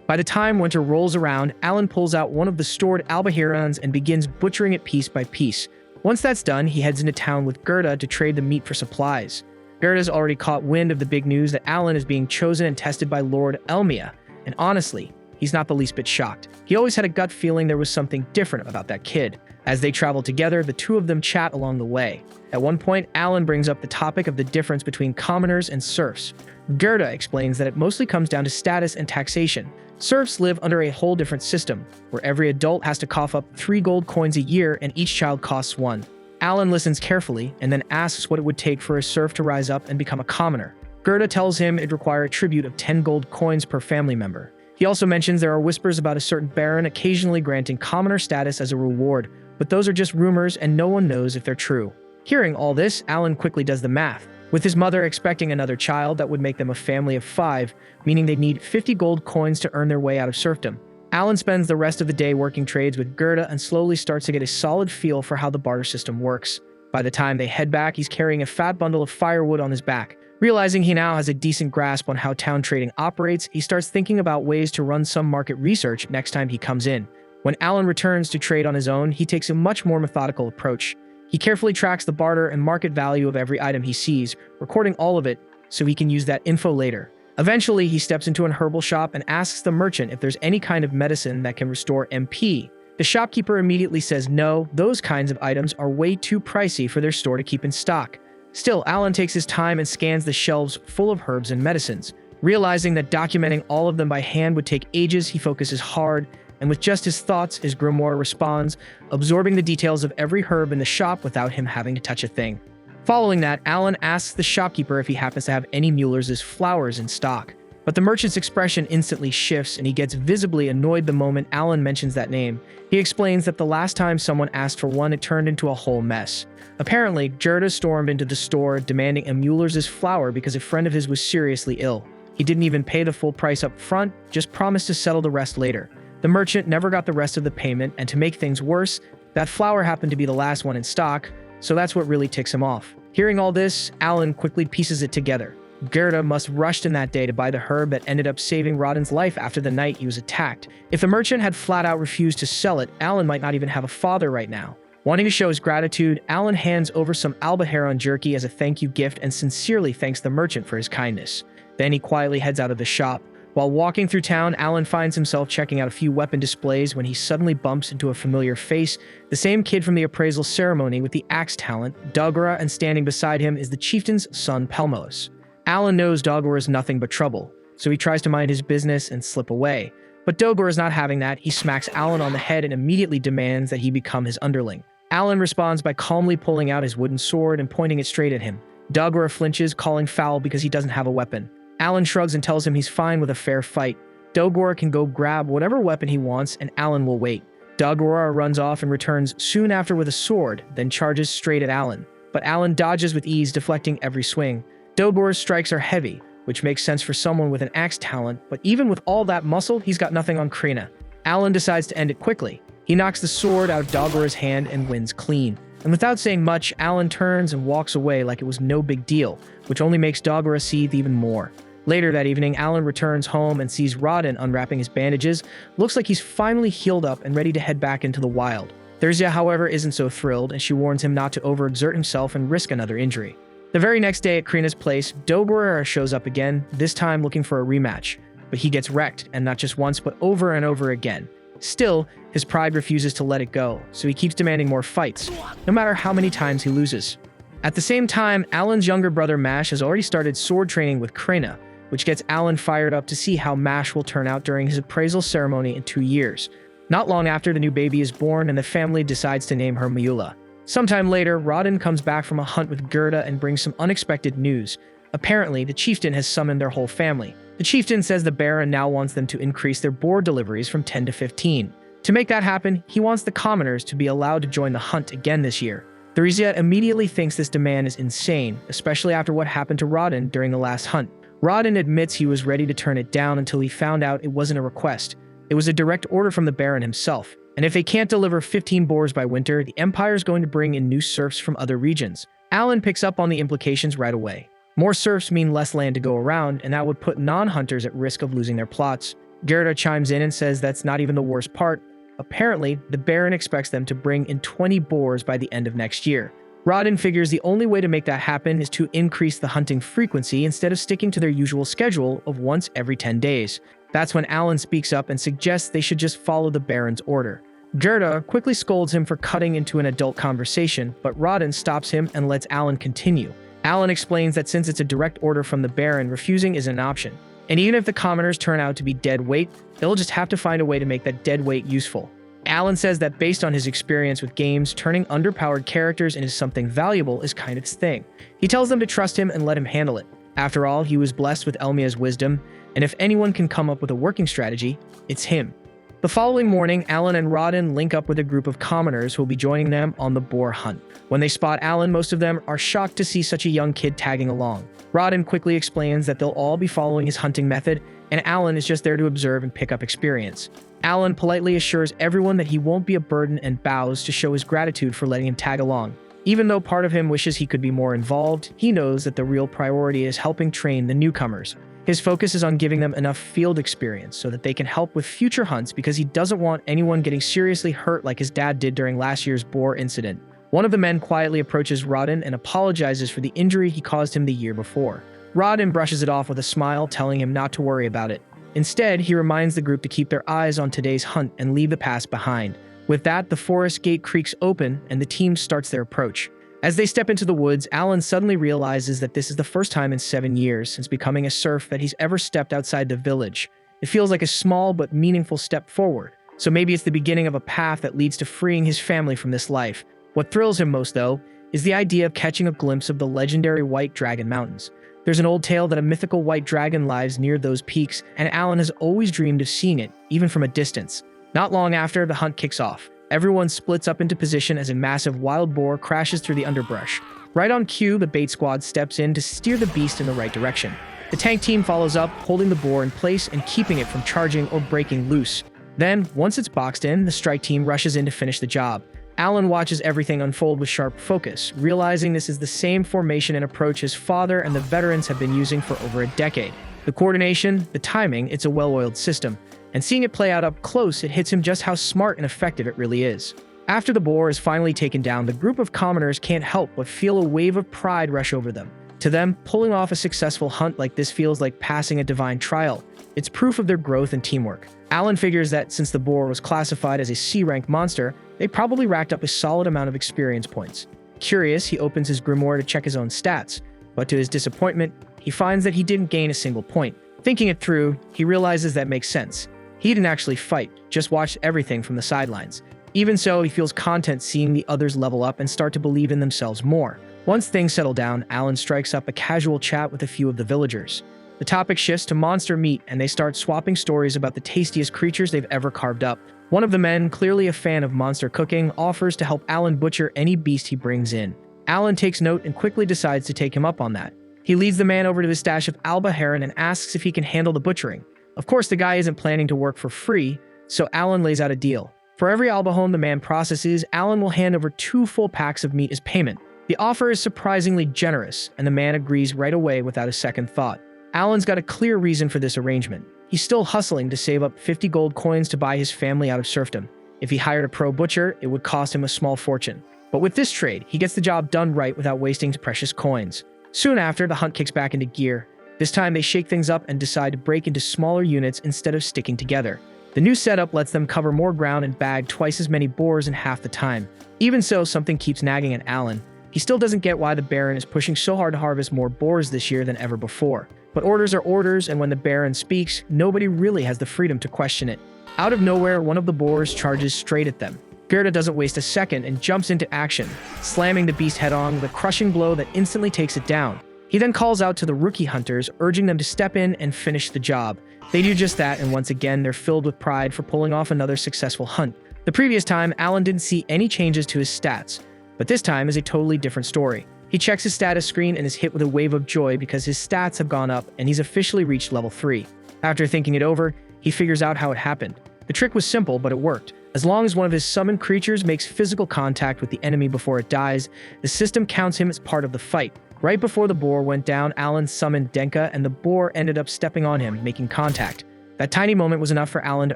By the time winter rolls around, Alan pulls out one of the stored Alba Herons and begins butchering it piece by piece. Once that's done, he heads into town with Gerda to trade the meat for supplies. Gerda's already caught wind of the big news that Alan is being chosen and tested by Lord Elmia, and honestly, he's not the least bit shocked. He always had a gut feeling there was something different about that kid. As they travel together, the two of them chat along the way. At one point, Alan brings up the topic of the difference between commoners and serfs. Gerda explains that it mostly comes down to status and taxation. Serfs live under a whole different system, where every adult has to cough up 3 gold coins a year and each child costs 1. Alan listens carefully and then asks what it would take for a serf to rise up and become a commoner. Gerda tells him it'd require a tribute of 10 gold coins per family member. He also mentions there are whispers about a certain baron occasionally granting commoner status as a reward, but those are just rumors and no one knows if they're true. Hearing all this, Alan quickly does the math. With his mother expecting another child, that would make them a family of 5, meaning they'd need 50 gold coins to earn their way out of serfdom. Alan spends the rest of the day working trades with Gerda and slowly starts to get a solid feel for how the barter system works. By the time they head back, he's carrying a fat bundle of firewood on his back. Realizing he now has a decent grasp on how town trading operates, he starts thinking about ways to run some market research next time he comes in. When Alan returns to trade on his own, he takes a much more methodical approach. He carefully tracks the barter and market value of every item he sees, recording all of it so he can use that info later. Eventually, he steps into an herbal shop and asks the merchant if there's any kind of medicine that can restore MP. The shopkeeper immediately says no, those kinds of items are way too pricey for their store to keep in stock. Still, Alan takes his time and scans the shelves full of herbs and medicines. Realizing that documenting all of them by hand would take ages, he focuses hard, and with just his thoughts, his grimoire responds, absorbing the details of every herb in the shop without him having to touch a thing. Following that, Alan asks the shopkeeper if he happens to have any Mueller's flowers in stock. But the merchant's expression instantly shifts and he gets visibly annoyed the moment Alan mentions that name. He explains that the last time someone asked for one, it turned into a whole mess. Apparently, Gerda stormed into the store demanding a Mueller's flour because a friend of his was seriously ill. He didn't even pay the full price up front, just promised to settle the rest later. The merchant never got the rest of the payment, and to make things worse, that flour happened to be the last one in stock, so that's what really ticks him off. Hearing all this, Alan quickly pieces it together. Gerda must have rushed in that day to buy the herb that ended up saving Rodden's life after the night he was attacked. If the merchant had flat out refused to sell it, Alan might not even have a father right now. Wanting to show his gratitude, Alan hands over some albaharon jerky as a thank you gift and sincerely thanks the merchant for his kindness. Then he quietly heads out of the shop. While walking through town, Alan finds himself checking out a few weapon displays when he suddenly bumps into a familiar face, the same kid from the appraisal ceremony with the axe talent, Dogora, and standing beside him is the chieftain's son Pelmos. Alan knows Dogora is nothing but trouble, so he tries to mind his business and slip away. But Dogora is not having that. He smacks Alan on the head and immediately demands that he become his underling. Alan responds by calmly pulling out his wooden sword and pointing it straight at him. Dogora flinches, calling foul because he doesn't have a weapon. Alan shrugs and tells him he's fine with a fair fight. Dogora can go grab whatever weapon he wants and Alan will wait. Dogora runs off and returns soon after with a sword, then charges straight at Alan. But Alan dodges with ease, deflecting every swing. Dogora's strikes are heavy, which makes sense for someone with an axe talent, but even with all that muscle, he's got nothing on Krina. Alan decides to end it quickly. He knocks the sword out of Dogora's hand and wins clean. And without saying much, Alan turns and walks away like it was no big deal, which only makes Dogora seethe even more. Later that evening, Alan returns home and sees Rodden unwrapping his bandages. Looks like he's finally healed up and ready to head back into the wild. Therzia, however, isn't so thrilled, and she warns him not to overexert himself and risk another injury. The very next day at Krina's place, Dogora shows up again, this time looking for a rematch. But he gets wrecked, and not just once, but over and over again. Still, his pride refuses to let it go, so he keeps demanding more fights, no matter how many times he loses. At the same time, Alan's younger brother Mash has already started sword training with Krina, which gets Alan fired up to see how Mash will turn out during his appraisal ceremony in 2 years. Not long after, the new baby is born, and the family decides to name her Miula. Sometime later, Rodden comes back from a hunt with Gerda and brings some unexpected news. Apparently, the chieftain has summoned their whole family. The chieftain says the Baron now wants them to increase their boar deliveries from 10 to 15. To make that happen, he wants the commoners to be allowed to join the hunt again this year. Therzia immediately thinks this demand is insane, especially after what happened to Rodden during the last hunt. Rodden admits he was ready to turn it down until he found out it wasn't a request. It was a direct order from the Baron himself. And if they can't deliver 15 boars by winter, the Empire is going to bring in new serfs from other regions. Alan picks up on the implications right away. More serfs mean less land to go around, and that would put non-hunters at risk of losing their plots. Gerda chimes in and says that's not even the worst part. Apparently, the Baron expects them to bring in 20 boars by the end of next year. Rodden figures the only way to make that happen is to increase the hunting frequency instead of sticking to their usual schedule of once every 10 days. That's when Alan speaks up and suggests they should just follow the Baron's order. Gerda quickly scolds him for cutting into an adult conversation, but Rodden stops him and lets Alan continue. Alan explains that since it's a direct order from the Baron, refusing is an option. And even if the commoners turn out to be dead weight, they'll just have to find a way to make that dead weight useful. Alan says that based on his experience with games, turning underpowered characters into something valuable is kind of his thing. He tells them to trust him and let him handle it. After all, he was blessed with Elmia's wisdom, and if anyone can come up with a working strategy, it's him. The following morning, Alan and Rodden link up with a group of commoners who will be joining them on the boar hunt. When they spot Alan, most of them are shocked to see such a young kid tagging along. Rodden quickly explains that they'll all be following his hunting method, and Alan is just there to observe and pick up experience. Alan politely assures everyone that he won't be a burden and bows to show his gratitude for letting him tag along. Even though part of him wishes he could be more involved, he knows that the real priority is helping train the newcomers. His focus is on giving them enough field experience so that they can help with future hunts because he doesn't want anyone getting seriously hurt like his dad did during last year's boar incident. One of the men quietly approaches Rodden and apologizes for the injury he caused him the year before. Rodden brushes it off with a smile, telling him not to worry about it. Instead, he reminds the group to keep their eyes on today's hunt and leave the past behind. With that, the forest gate creaks open and the team starts their approach. As they step into the woods, Alan suddenly realizes that this is the first time in 7 years since becoming a serf that he's ever stepped outside the village. It feels like a small but meaningful step forward, so maybe it's the beginning of a path that leads to freeing his family from this life. What thrills him most, though, is the idea of catching a glimpse of the legendary White Dragon Mountains. There's an old tale that a mythical white dragon lives near those peaks, and Alan has always dreamed of seeing it, even from a distance. Not long after, the hunt kicks off. Everyone splits up into position as a massive wild boar crashes through the underbrush. Right on cue, the bait squad steps in to steer the beast in the right direction. The tank team follows up, holding the boar in place and keeping it from charging or breaking loose. Then, once it's boxed in, the strike team rushes in to finish the job. Alan watches everything unfold with sharp focus, realizing this is the same formation and approach his father and the veterans have been using for over a decade. The coordination, the timing, it's a well-oiled system. And seeing it play out up close, it hits him just how smart and effective it really is. After the boar is finally taken down, the group of commoners can't help but feel a wave of pride rush over them. To them, pulling off a successful hunt like this feels like passing a divine trial. It's proof of their growth and teamwork. Alan figures that since the boar was classified as a C-rank monster, they probably racked up a solid amount of experience points. Curious, he opens his grimoire to check his own stats, but to his disappointment, he finds that he didn't gain a single point. Thinking it through, he realizes that makes sense. He didn't actually fight, just watched everything from the sidelines. Even so, he feels content seeing the others level up and start to believe in themselves more. Once things settle down, Alan strikes up a casual chat with a few of the villagers. The topic shifts to monster meat, and they start swapping stories about the tastiest creatures they've ever carved up. One of the men, clearly a fan of monster cooking, offers to help Alan butcher any beast he brings in. Alan takes note and quickly decides to take him up on that. He leads the man over to his stash of alba heron and asks if he can handle the butchering. Of course, the guy isn't planning to work for free, so Alan lays out a deal. For every albahone the man processes, Alan will hand over 2 full packs of meat as payment. The offer is surprisingly generous, and the man agrees right away without a second thought. Alan's got a clear reason for this arrangement. He's still hustling to save up 50 gold coins to buy his family out of serfdom. If he hired a pro butcher, it would cost him a small fortune. But with this trade, he gets the job done right without wasting precious coins. Soon after, the hunt kicks back into gear. This time, they shake things up and decide to break into smaller units instead of sticking together. The new setup lets them cover more ground and bag twice as many boars in half the time. Even so, something keeps nagging at Alan. He still doesn't get why the Baron is pushing so hard to harvest more boars this year than ever before. But orders are orders, and when the Baron speaks, nobody really has the freedom to question it. Out of nowhere, one of the boars charges straight at them. Gerda doesn't waste a second and jumps into action, slamming the beast head-on with a crushing blow that instantly takes it down. He then calls out to the rookie hunters, urging them to step in and finish the job. They do just that, and once again, they're filled with pride for pulling off another successful hunt. The previous time, Alan didn't see any changes to his stats, but this time is a totally different story. He checks his status screen and is hit with a wave of joy because his stats have gone up and he's officially reached level 3. After thinking it over, he figures out how it happened. The trick was simple, but it worked. As long as one of his summoned creatures makes physical contact with the enemy before it dies, the system counts him as part of the fight. Right before the boar went down, Alan summoned Denka, and the boar ended up stepping on him, making contact. That tiny moment was enough for Alan to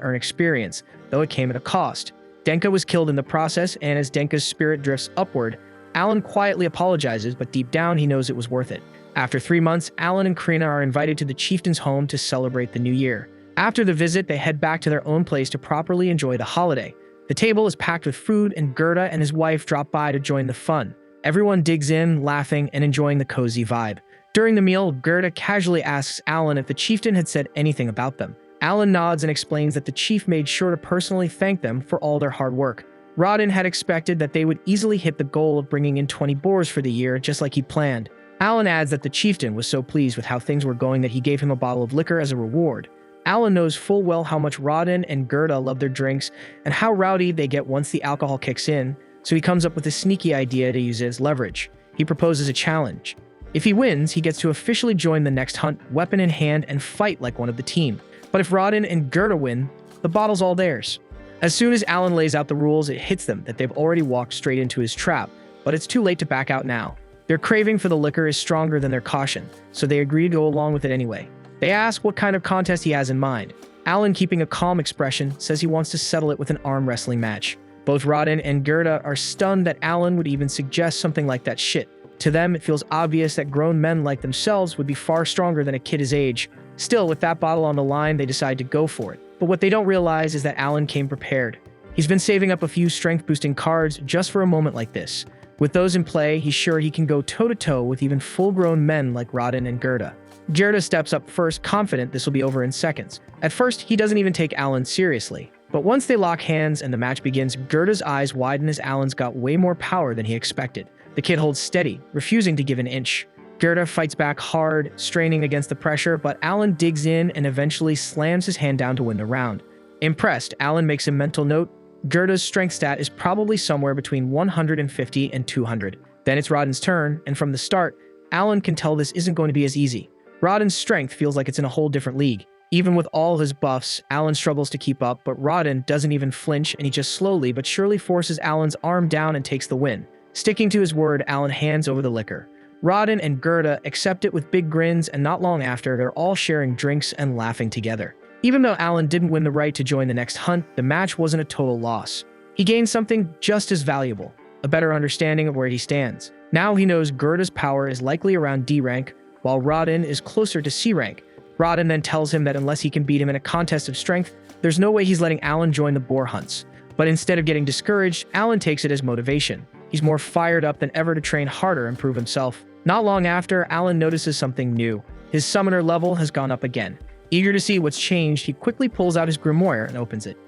earn experience, though it came at a cost. Denka was killed in the process, and as Denka's spirit drifts upward, Alan quietly apologizes, but deep down he knows it was worth it. After 3 months, Alan and Krina are invited to the chieftain's home to celebrate the new year. After the visit, they head back to their own place to properly enjoy the holiday. The table is packed with food, and Gerda and his wife drop by to join the fun. Everyone digs in, laughing and enjoying the cozy vibe. During the meal, Gerda casually asks Alan if the chieftain had said anything about them. Alan nods and explains that the chief made sure to personally thank them for all their hard work. Rodin had expected that they would easily hit the goal of bringing in 20 boars for the year, just like he planned. Alan adds that the chieftain was so pleased with how things were going that he gave him a bottle of liquor as a reward. Alan knows full well how much Rodin and Gerda love their drinks and how rowdy they get once the alcohol kicks in, so he comes up with a sneaky idea to use it as leverage. He proposes a challenge. If he wins, he gets to officially join the next hunt, weapon in hand, and fight like one of the team. But if Rodin and Gerda win, the bottle's all theirs. As soon as Alan lays out the rules, it hits them that they've already walked straight into his trap, but it's too late to back out now. Their craving for the liquor is stronger than their caution, so they agree to go along with it anyway. They ask what kind of contest he has in mind. Alan, keeping a calm expression, says he wants to settle it with an arm wrestling match. Both Rodin and Gerda are stunned that Alan would even suggest something like that shit. To them, it feels obvious that grown men like themselves would be far stronger than a kid his age. Still, with that bottle on the line, they decide to go for it. But what they don't realize is that Alan came prepared. He's been saving up a few strength-boosting cards just for a moment like this. With those in play, he's sure he can go toe-to-toe with even full-grown men like Rodin and Gerda. Gerda steps up first, confident this will be over in seconds. At first, he doesn't even take Alan seriously. But once they lock hands and the match begins, Gerda's eyes widen as Alan's got way more power than he expected. The kid holds steady, refusing to give an inch. Gerda fights back hard, straining against the pressure, but Alan digs in and eventually slams his hand down to win the round. Impressed, Alan makes a mental note. Gerda's strength stat is probably somewhere between 150 and 200. Then it's Rodden's turn, and from the start, Alan can tell this isn't going to be as easy. Rodden's strength feels like it's in a whole different league. Even with all his buffs, Alan struggles to keep up, but Rodden doesn't even flinch, and he just slowly but surely forces Alan's arm down and takes the win. Sticking to his word, Alan hands over the liquor. Rodden and Gerda accept it with big grins, and not long after, they're all sharing drinks and laughing together. Even though Alan didn't win the right to join the next hunt, the match wasn't a total loss. He gained something just as valuable, a better understanding of where he stands. Now he knows Gerda's power is likely around D rank, while Rodden is closer to C rank. Rodden then tells him that unless he can beat him in a contest of strength, there's no way he's letting Alan join the boar hunts. But instead of getting discouraged, Alan takes it as motivation. He's more fired up than ever to train harder and prove himself. Not long after, Alan notices something new. His summoner level has gone up again. Eager to see what's changed, he quickly pulls out his grimoire and opens it.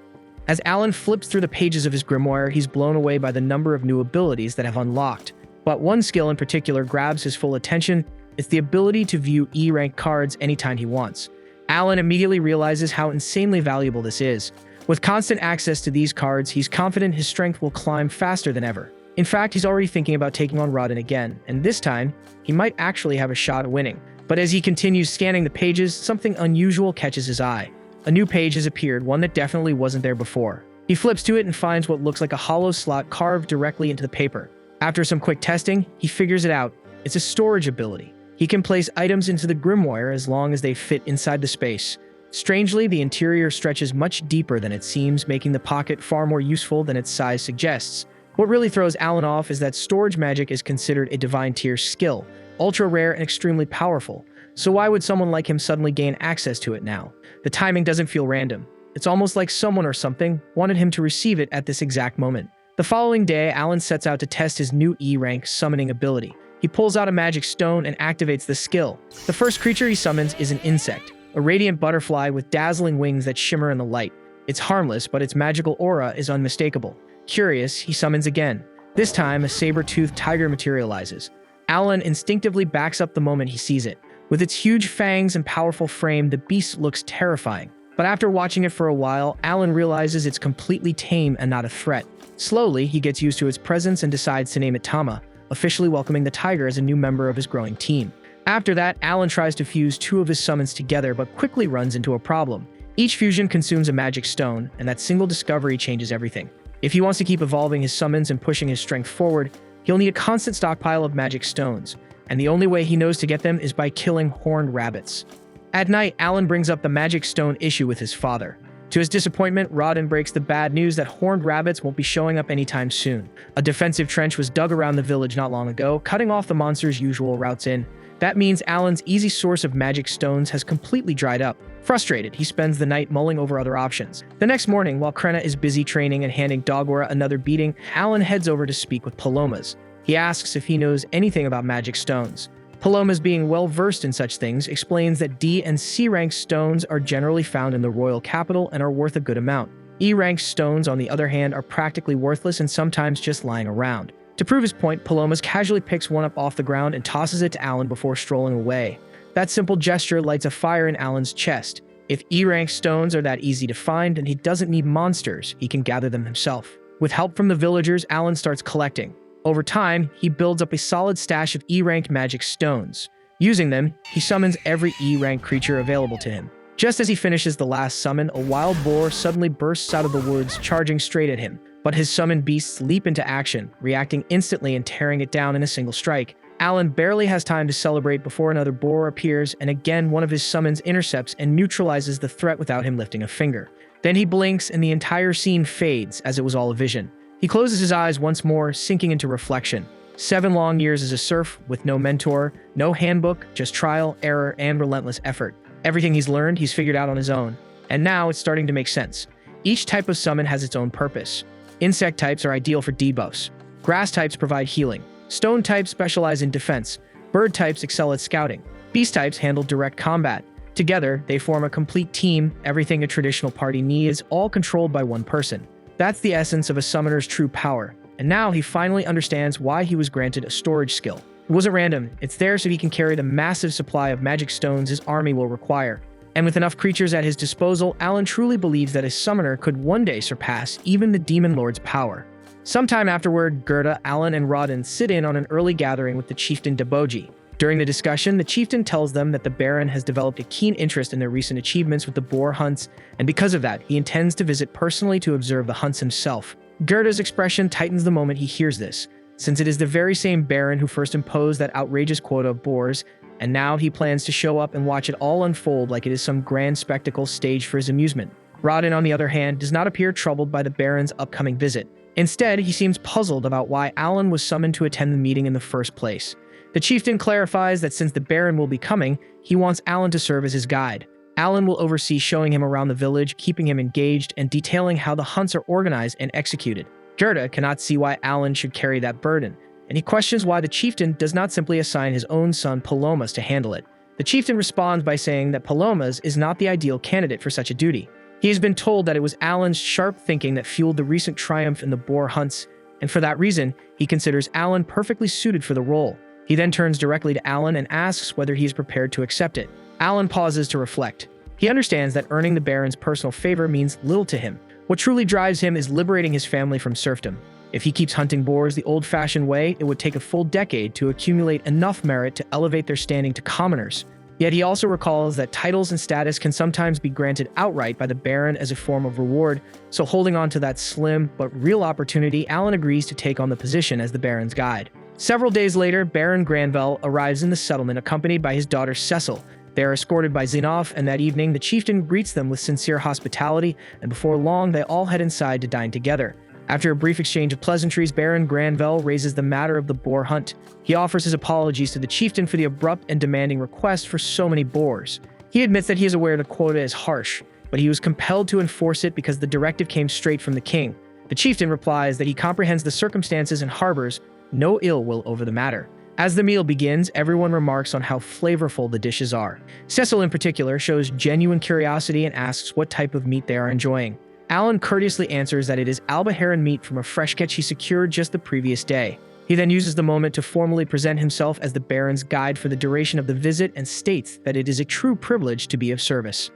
As Alan flips through the pages of his grimoire, he's blown away by the number of new abilities that have unlocked. But one skill in particular grabs his full attention. It's the ability to view E-rank cards anytime he wants. Alan immediately realizes how insanely valuable this is. With constant access to these cards, he's confident his strength will climb faster than ever. In fact, he's already thinking about taking on Rodden again, and this time, he might actually have a shot at winning. But as he continues scanning the pages, something unusual catches his eye. A new page has appeared, one that definitely wasn't there before. He flips to it and finds what looks like a hollow slot carved directly into the paper. After some quick testing, he figures it out. It's a storage ability. He can place items into the grimoire as long as they fit inside the space. Strangely, the interior stretches much deeper than it seems, making the pocket far more useful than its size suggests. What really throws Alan off is that storage magic is considered a divine tier skill, ultra rare and extremely powerful. So why would someone like him suddenly gain access to it now? The timing doesn't feel random. It's almost like someone or something wanted him to receive it at this exact moment. The following day, Alan sets out to test his new E-rank summoning ability. He pulls out a magic stone and activates the skill. The first creature he summons is an insect, a radiant butterfly with dazzling wings that shimmer in the light. It's harmless, but its magical aura is unmistakable. Curious, he summons again. This time, a saber-toothed tiger materializes. Alan instinctively backs up the moment he sees it. With its huge fangs and powerful frame, the beast looks terrifying. But after watching it for a while, Alan realizes it's completely tame and not a threat. Slowly, he gets used to its presence and decides to name it Tama, officially welcoming the tiger as a new member of his growing team. After that, Alan tries to fuse two of his summons together, but quickly runs into a problem. Each fusion consumes a magic stone, and that single discovery changes everything. If he wants to keep evolving his summons and pushing his strength forward, he'll need a constant stockpile of magic stones, and the only way he knows to get them is by killing horned rabbits. At night, Alan brings up the magic stone issue with his father. To his disappointment, Rodden breaks the bad news that horned rabbits won't be showing up anytime soon. A defensive trench was dug around the village not long ago, cutting off the monster's usual routes in. That means Alan's easy source of magic stones has completely dried up. Frustrated, he spends the night mulling over other options. The next morning, while Krenna is busy training and handing Dogora another beating, Alan heads over to speak with Palomas. He asks if he knows anything about magic stones. Palomas, being well-versed in such things, explains that D and C rank stones are generally found in the royal capital and are worth a good amount. E rank stones, on the other hand, are practically worthless and sometimes just lying around. To prove his point, Palomas casually picks one up off the ground and tosses it to Alan before strolling away. That simple gesture lights a fire in Alan's chest. If E-rank stones are that easy to find, then he doesn't need monsters, he can gather them himself. With help from the villagers, Alan starts collecting. Over time, he builds up a solid stash of E-ranked magic stones. Using them, he summons every E-rank creature available to him. Just as he finishes the last summon, a wild boar suddenly bursts out of the woods, charging straight at him. But his summoned beasts leap into action, reacting instantly and tearing it down in a single strike. Alan barely has time to celebrate before another boar appears, and again one of his summons intercepts and neutralizes the threat without him lifting a finger. Then he blinks and the entire scene fades as it was all a vision. He closes his eyes once more, sinking into reflection. 7 long years as a serf, with no mentor, no handbook, just trial, error, and relentless effort. Everything he's learned, he's figured out on his own. And now it's starting to make sense. Each type of summon has its own purpose. Insect types are ideal for debuffs. Grass types provide healing. Stone types specialize in defense. Bird types excel at scouting. Beast types handle direct combat. Together, they form a complete team, everything a traditional party needs, all controlled by one person. That's the essence of a summoner's true power. And now he finally understands why he was granted a storage skill. It wasn't random. It's there so he can carry the massive supply of magic stones his army will require. And with enough creatures at his disposal, Alan truly believes that his summoner could one day surpass even the Demon Lord's power. Sometime afterward, Gerda, Alan, and Rodin sit in on an early gathering with the chieftain Deboji. During the discussion, the chieftain tells them that the Baron has developed a keen interest in their recent achievements with the boar hunts, and because of that, he intends to visit personally to observe the hunts himself. Gerda's expression tightens the moment he hears this, since it is the very same Baron who first imposed that outrageous quota of boars, and now he plans to show up and watch it all unfold like it is some grand spectacle staged for his amusement. Rodin, on the other hand, does not appear troubled by the Baron's upcoming visit. Instead, he seems puzzled about why Alan was summoned to attend the meeting in the first place. The chieftain clarifies that since the Baron will be coming, he wants Alan to serve as his guide. Alan will oversee showing him around the village, keeping him engaged, and detailing how the hunts are organized and executed. Gerda cannot see why Alan should carry that burden, and he questions why the chieftain does not simply assign his own son Palomas to handle it. The chieftain responds by saying that Palomas is not the ideal candidate for such a duty. He has been told that it was Alan's sharp thinking that fueled the recent triumph in the boar hunts, and for that reason, he considers Alan perfectly suited for the role. He then turns directly to Alan and asks whether he is prepared to accept it. Alan pauses to reflect. He understands that earning the Baron's personal favor means little to him. What truly drives him is liberating his family from serfdom. If he keeps hunting boars the old-fashioned way, it would take a full decade to accumulate enough merit to elevate their standing to commoners. Yet he also recalls that titles and status can sometimes be granted outright by the Baron as a form of reward, so holding on to that slim but real opportunity, Alan agrees to take on the position as the Baron's guide. Several days later, Baron Granvelle arrives in the settlement accompanied by his daughter Cecil. They are escorted by Zinov, and that evening the chieftain greets them with sincere hospitality, and before long they all head inside to dine together. After a brief exchange of pleasantries, Baron Granvelle raises the matter of the boar hunt. He offers his apologies to the chieftain for the abrupt and demanding request for so many boars. He admits that he is aware the quota is harsh, but he was compelled to enforce it because the directive came straight from the king. The chieftain replies that he comprehends the circumstances and harbors no ill will over the matter. As the meal begins, everyone remarks on how flavorful the dishes are. Cecil in particular shows genuine curiosity and asks what type of meat they are enjoying. Alan courteously answers that it is Albaharan meat from a fresh catch he secured just the previous day. He then uses the moment to formally present himself as the Baron's guide for the duration of the visit and states that it is a true privilege to be of service.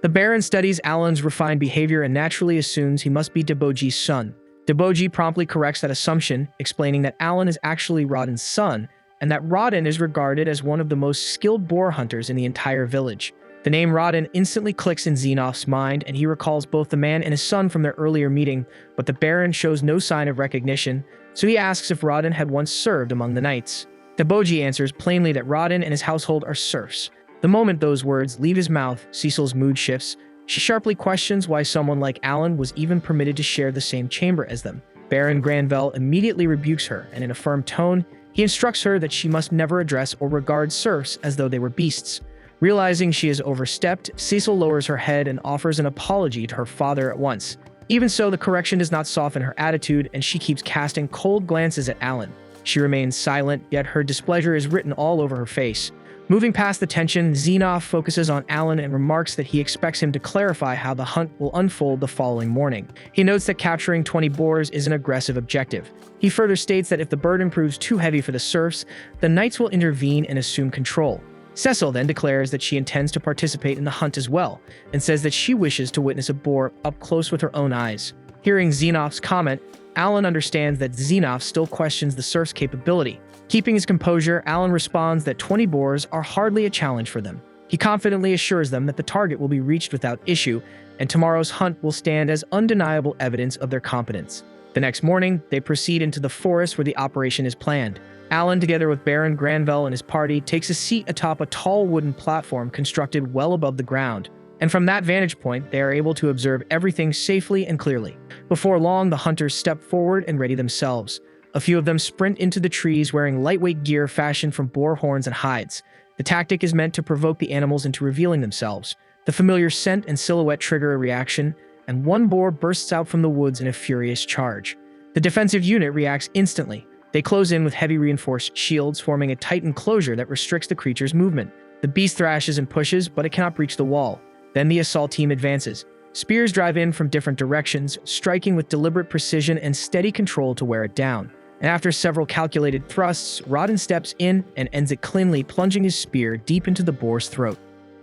The Baron studies Alan's refined behavior and naturally assumes he must be Deboji's son. Deboji promptly corrects that assumption, explaining that Alan is actually Rodin's son, and that Rodin is regarded as one of the most skilled boar hunters in the entire village. The name Rodin instantly clicks in Zinov's mind, and he recalls both the man and his son from their earlier meeting, but the Baron shows no sign of recognition, so he asks if Rodin had once served among the knights. Deboji answers plainly that Rodin and his household are serfs. The moment those words leave his mouth, Cecil's mood shifts. She sharply questions why someone like Alan was even permitted to share the same chamber as them. Baron Granvelle immediately rebukes her, and in a firm tone, he instructs her that she must never address or regard serfs as though they were beasts. Realizing she has overstepped, Cecil lowers her head and offers an apology to her father at once. Even so, the correction does not soften her attitude, and she keeps casting cold glances at Alan. She remains silent, yet her displeasure is written all over her face. Moving past the tension, Zinov focuses on Alan and remarks that he expects him to clarify how the hunt will unfold the following morning. He notes that capturing 20 boars is an aggressive objective. He further states that if the burden proves too heavy for the serfs, the knights will intervene and assume control. Cecil then declares that she intends to participate in the hunt as well, and says that she wishes to witness a boar up close with her own eyes. Hearing Zinov's comment, Alan understands that Zinov still questions the serf's capability. Keeping his composure, Alan responds that 20 boars are hardly a challenge for them. He confidently assures them that the target will be reached without issue, and tomorrow's hunt will stand as undeniable evidence of their competence. The next morning, they proceed into the forest where the operation is planned. Alan, together with Baron Granvelle and his party, takes a seat atop a tall wooden platform constructed well above the ground, and from that vantage point, they are able to observe everything safely and clearly. Before long, the hunters step forward and ready themselves. A few of them sprint into the trees wearing lightweight gear fashioned from boar horns and hides. The tactic is meant to provoke the animals into revealing themselves. The familiar scent and silhouette trigger a reaction, and one boar bursts out from the woods in a furious charge. The defensive unit reacts instantly. They close in with heavy reinforced shields, forming a tight enclosure that restricts the creature's movement. The beast thrashes and pushes, but it cannot breach the wall. Then the assault team advances. Spears drive in from different directions, striking with deliberate precision and steady control to wear it down. and after several calculated thrusts, Rodden steps in and ends it cleanly, plunging his spear deep into the boar's throat.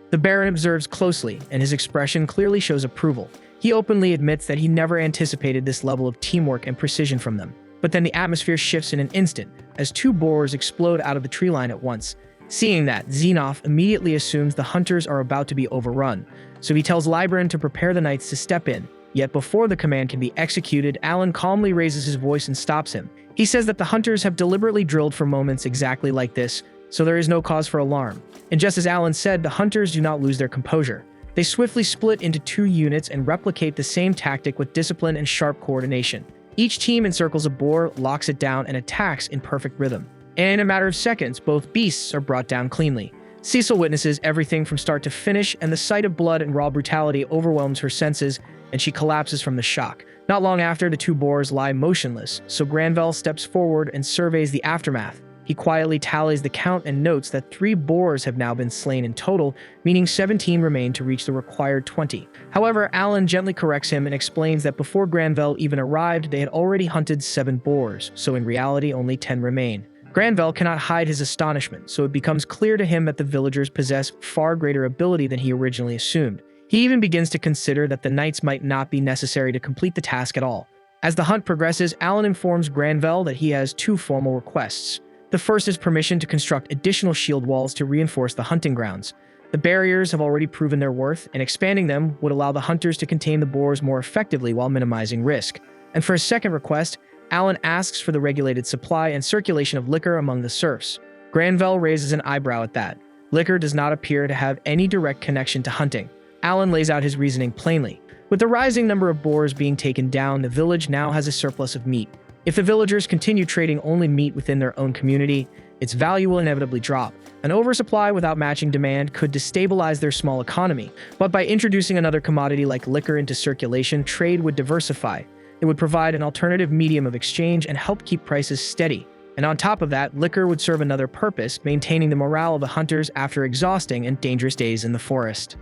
The Baron observes closely, and his expression clearly shows approval. He openly admits that he never anticipated this level of teamwork and precision from them. But then the atmosphere shifts in an instant, as two boars explode out of the tree line at once. Seeing that, Xenoph immediately assumes the hunters are about to be overrun, so he tells Libran to prepare the knights to step in. Yet before the command can be executed, Alan calmly raises his voice and stops him. He says that the hunters have deliberately drilled for moments exactly like this, so there is no cause for alarm. And just as Alan said, the hunters do not lose their composure. They swiftly split into two units and replicate the same tactic with discipline and sharp coordination. Each team encircles a boar, locks it down, and attacks in perfect rhythm. And in a matter of seconds, both beasts are brought down cleanly. Cecil witnesses everything from start to finish, and the sight of blood and raw brutality overwhelms her senses, and she collapses from the shock. Not long after, the two boars lie motionless, so Granvelle steps forward and surveys the aftermath. He quietly tallies the count and notes that 3 boars have now been slain in total, meaning 17 remain to reach the required 20. However, Alan gently corrects him and explains that before Granvelle even arrived, they had already hunted 7 boars, so in reality only 10 remain. Granvelle cannot hide his astonishment, so it becomes clear to him that the villagers possess far greater ability than he originally assumed. He even begins to consider that the knights might not be necessary to complete the task at all. As the hunt progresses, Alan informs Granvelle that he has 2 formal requests. The first is permission to construct additional shield walls to reinforce the hunting grounds. The barriers have already proven their worth, and expanding them would allow the hunters to contain the boars more effectively while minimizing risk. And for his second request, Alan asks for the regulated supply and circulation of liquor among the serfs. Granvelle raises an eyebrow at that. Liquor does not appear to have any direct connection to hunting. Alan lays out his reasoning plainly. With the rising number of boars being taken down, the village now has a surplus of meat. If the villagers continue trading only meat within their own community, its value will inevitably drop. An oversupply without matching demand could destabilize their small economy, but by introducing another commodity like liquor into circulation, trade would diversify. It would provide an alternative medium of exchange and help keep prices steady. And on top of that, liquor would serve another purpose, maintaining the morale of the hunters after exhausting and dangerous days in the forest.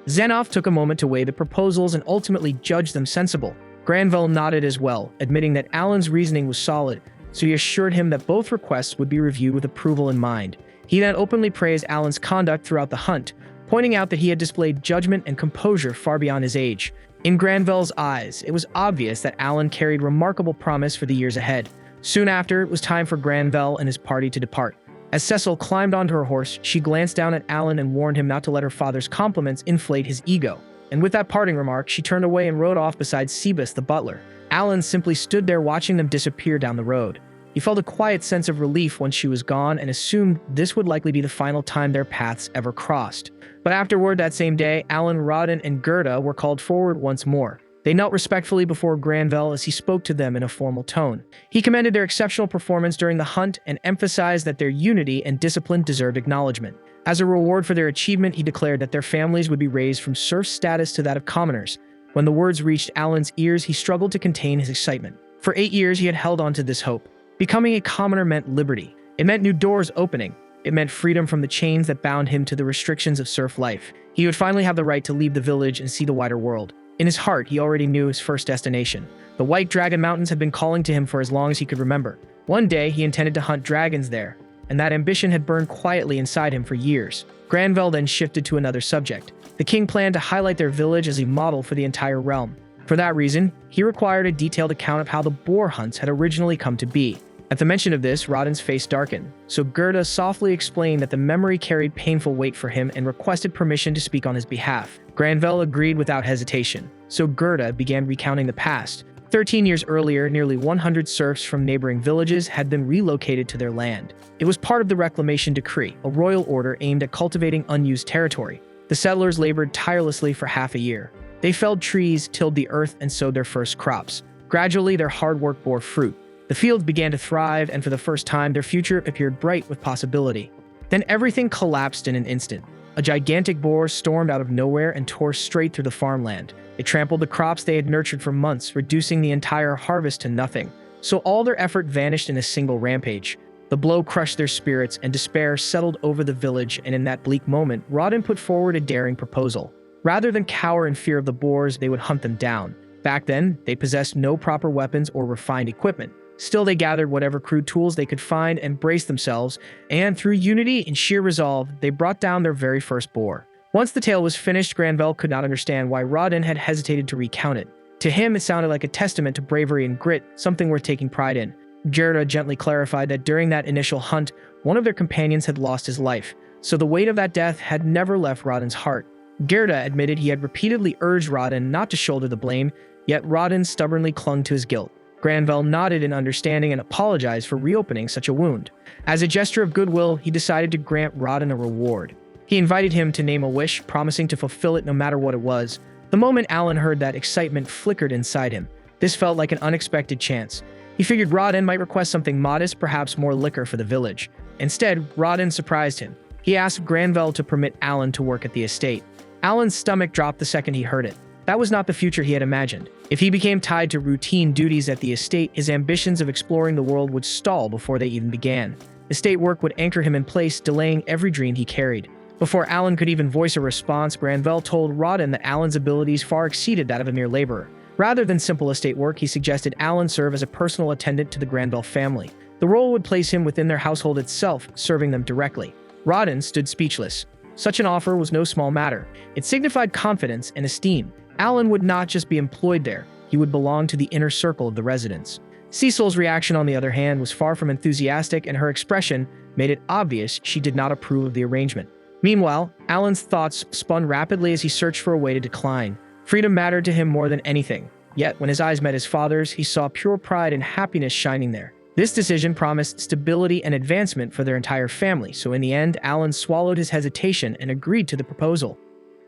Xenoph took a moment to weigh the proposals and ultimately judged them sensible. Granvelle nodded as well, admitting that Alan's reasoning was solid, so he assured him that both requests would be reviewed with approval in mind. He then openly praised Alan's conduct throughout the hunt, pointing out that he had displayed judgment and composure far beyond his age. In Granvelle's eyes, it was obvious that Alan carried remarkable promise for the years ahead. Soon after, it was time for Granvelle and his party to depart. As Cecil climbed onto her horse, she glanced down at Alan and warned him not to let her father's compliments inflate his ego. And with that parting remark, she turned away and rode off beside Sebus the butler. Alan simply stood there watching them disappear down the road. He felt a quiet sense of relief once she was gone and assumed this would likely be the final time their paths ever crossed. But afterward that same day, Alan, Rodden, and Gerda were called forward once more. They knelt respectfully before Granvelle as he spoke to them in a formal tone. He commended their exceptional performance during the hunt and emphasized that their unity and discipline deserved acknowledgement. As a reward for their achievement, he declared that their families would be raised from serf status to that of commoners. When the words reached Alan's ears, he struggled to contain his excitement. For 8 years, he had held on to this hope. Becoming a commoner meant liberty. It meant new doors opening. It meant freedom from the chains that bound him to the restrictions of serf life. He would finally have the right to leave the village and see the wider world. In his heart, he already knew his first destination. The White Dragon Mountains had been calling to him for as long as he could remember. One day, he intended to hunt dragons there, and that ambition had burned quietly inside him for years. Granvelle then shifted to another subject. The king planned to highlight their village as a model for the entire realm. For that reason, he required a detailed account of how the boar hunts had originally come to be. At the mention of this, Rodden's face darkened, so Gerda softly explained that the memory carried painful weight for him and requested permission to speak on his behalf. Granvelle agreed without hesitation, so Gerda began recounting the past. 13 years earlier, nearly 100 serfs from neighboring villages had been relocated to their land. It was part of the Reclamation Decree, a royal order aimed at cultivating unused territory. The settlers labored tirelessly for half a year. They felled trees, tilled the earth, and sowed their first crops. Gradually, their hard work bore fruit. The fields began to thrive, and for the first time, their future appeared bright with possibility. Then everything collapsed in an instant. A gigantic boar stormed out of nowhere and tore straight through the farmland. It trampled the crops they had nurtured for months, reducing the entire harvest to nothing. So all their effort vanished in a single rampage. The blow crushed their spirits, and despair settled over the village, and in that bleak moment, Rodden put forward a daring proposal. Rather than cower in fear of the boars, they would hunt them down. Back then, they possessed no proper weapons or refined equipment. Still, they gathered whatever crude tools they could find and braced themselves, and through unity and sheer resolve, they brought down their very first boar. Once the tale was finished, Granvelle could not understand why Rodin had hesitated to recount it. To him, it sounded like a testament to bravery and grit, something worth taking pride in. Gerda gently clarified that during that initial hunt, one of their companions had lost his life, so the weight of that death had never left Rodin's heart. Gerda admitted he had repeatedly urged Rodin not to shoulder the blame, yet Rodin stubbornly clung to his guilt. Granvelle nodded in understanding and apologized for reopening such a wound. As a gesture of goodwill, he decided to grant Rodin a reward. He invited him to name a wish, promising to fulfill it no matter what it was. The moment Alan heard that, excitement flickered inside him. This felt like an unexpected chance. He figured Rodin might request something modest, perhaps more liquor for the village. Instead, Rodin surprised him. He asked Granvelle to permit Alan to work at the estate. Alan's stomach dropped the second he heard it. That was not the future he had imagined. If he became tied to routine duties at the estate, his ambitions of exploring the world would stall before they even began. Estate work would anchor him in place, delaying every dream he carried. Before Alan could even voice a response, Granvelle told Rodin that Alan's abilities far exceeded that of a mere laborer. Rather than simple estate work, he suggested Alan serve as a personal attendant to the Granvelle family. The role would place him within their household itself, serving them directly. Rodin stood speechless. Such an offer was no small matter. It signified confidence and esteem. Alan would not just be employed there, he would belong to the inner circle of the residents. Cecil's reaction, on the other hand, was far from enthusiastic, and her expression made it obvious she did not approve of the arrangement. Meanwhile, Alan's thoughts spun rapidly as he searched for a way to decline. Freedom mattered to him more than anything. Yet, when his eyes met his father's, he saw pure pride and happiness shining there. This decision promised stability and advancement for their entire family, so in the end, Alan swallowed his hesitation and agreed to the proposal.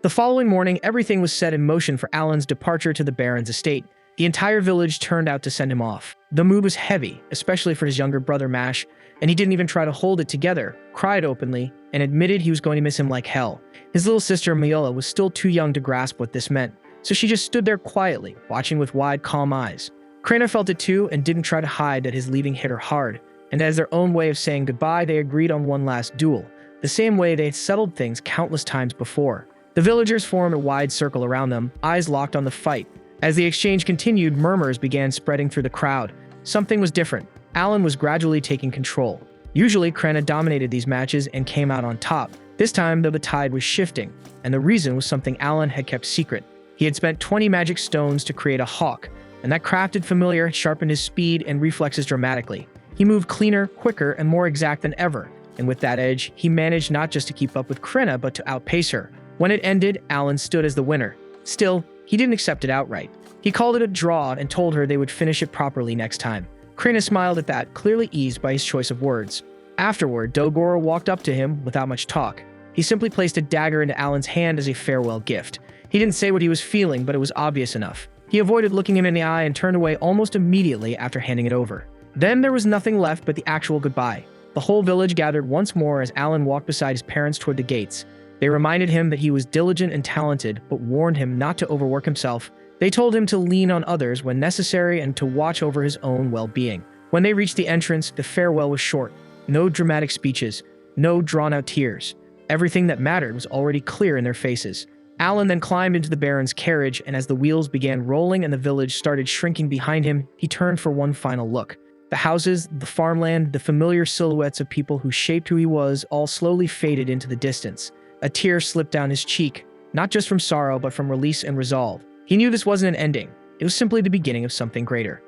The following morning, everything was set in motion for Alan's departure to the Baron's estate. The entire village turned out to send him off. The mood was heavy, especially for his younger brother Mash, and he didn't even try to hold it together, cried openly, and admitted he was going to miss him like hell. His little sister Miola was still too young to grasp what this meant, so she just stood there quietly, watching with wide, calm eyes. Krena felt it too and didn't try to hide that his leaving hit her hard, and as their own way of saying goodbye, they agreed on one last duel, the same way they had settled things countless times before. The villagers formed a wide circle around them, eyes locked on the fight. As the exchange continued, murmurs began spreading through the crowd. Something was different. Alan was gradually taking control. Usually, Krena dominated these matches and came out on top. This time, though, the tide was shifting, and the reason was something Alan had kept secret. He had spent 20 magic stones to create a hawk, and that crafted familiar had sharpened his speed and reflexes dramatically. He moved cleaner, quicker, and more exact than ever, and with that edge, he managed not just to keep up with Krena, but to outpace her. When it ended, Alan stood as the winner. Still, he didn't accept it outright. He called it a draw and told her they would finish it properly next time. Krena smiled at that, clearly eased by his choice of words. Afterward, Dogoro walked up to him without much talk. He simply placed a dagger into Alan's hand as a farewell gift. He didn't say what he was feeling, but it was obvious enough. He avoided looking him in the eye and turned away almost immediately after handing it over. Then there was nothing left but the actual goodbye. The whole village gathered once more as Alan walked beside his parents toward the gates. They reminded him that he was diligent and talented, but warned him not to overwork himself. They told him to lean on others when necessary and to watch over his own well-being. When they reached the entrance, the farewell was short. No dramatic speeches, no drawn-out tears. Everything that mattered was already clear in their faces. Alan then climbed into the Baron's carriage, and as the wheels began rolling and the village started shrinking behind him, he turned for one final look. The houses, the farmland, the familiar silhouettes of people who shaped who he was all slowly faded into the distance. A tear slipped down his cheek, not just from sorrow, but from release and resolve. He knew this wasn't an ending. It was simply the beginning of something greater.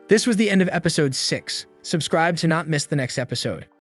This was the end of episode 6. Subscribe to not miss the next episode.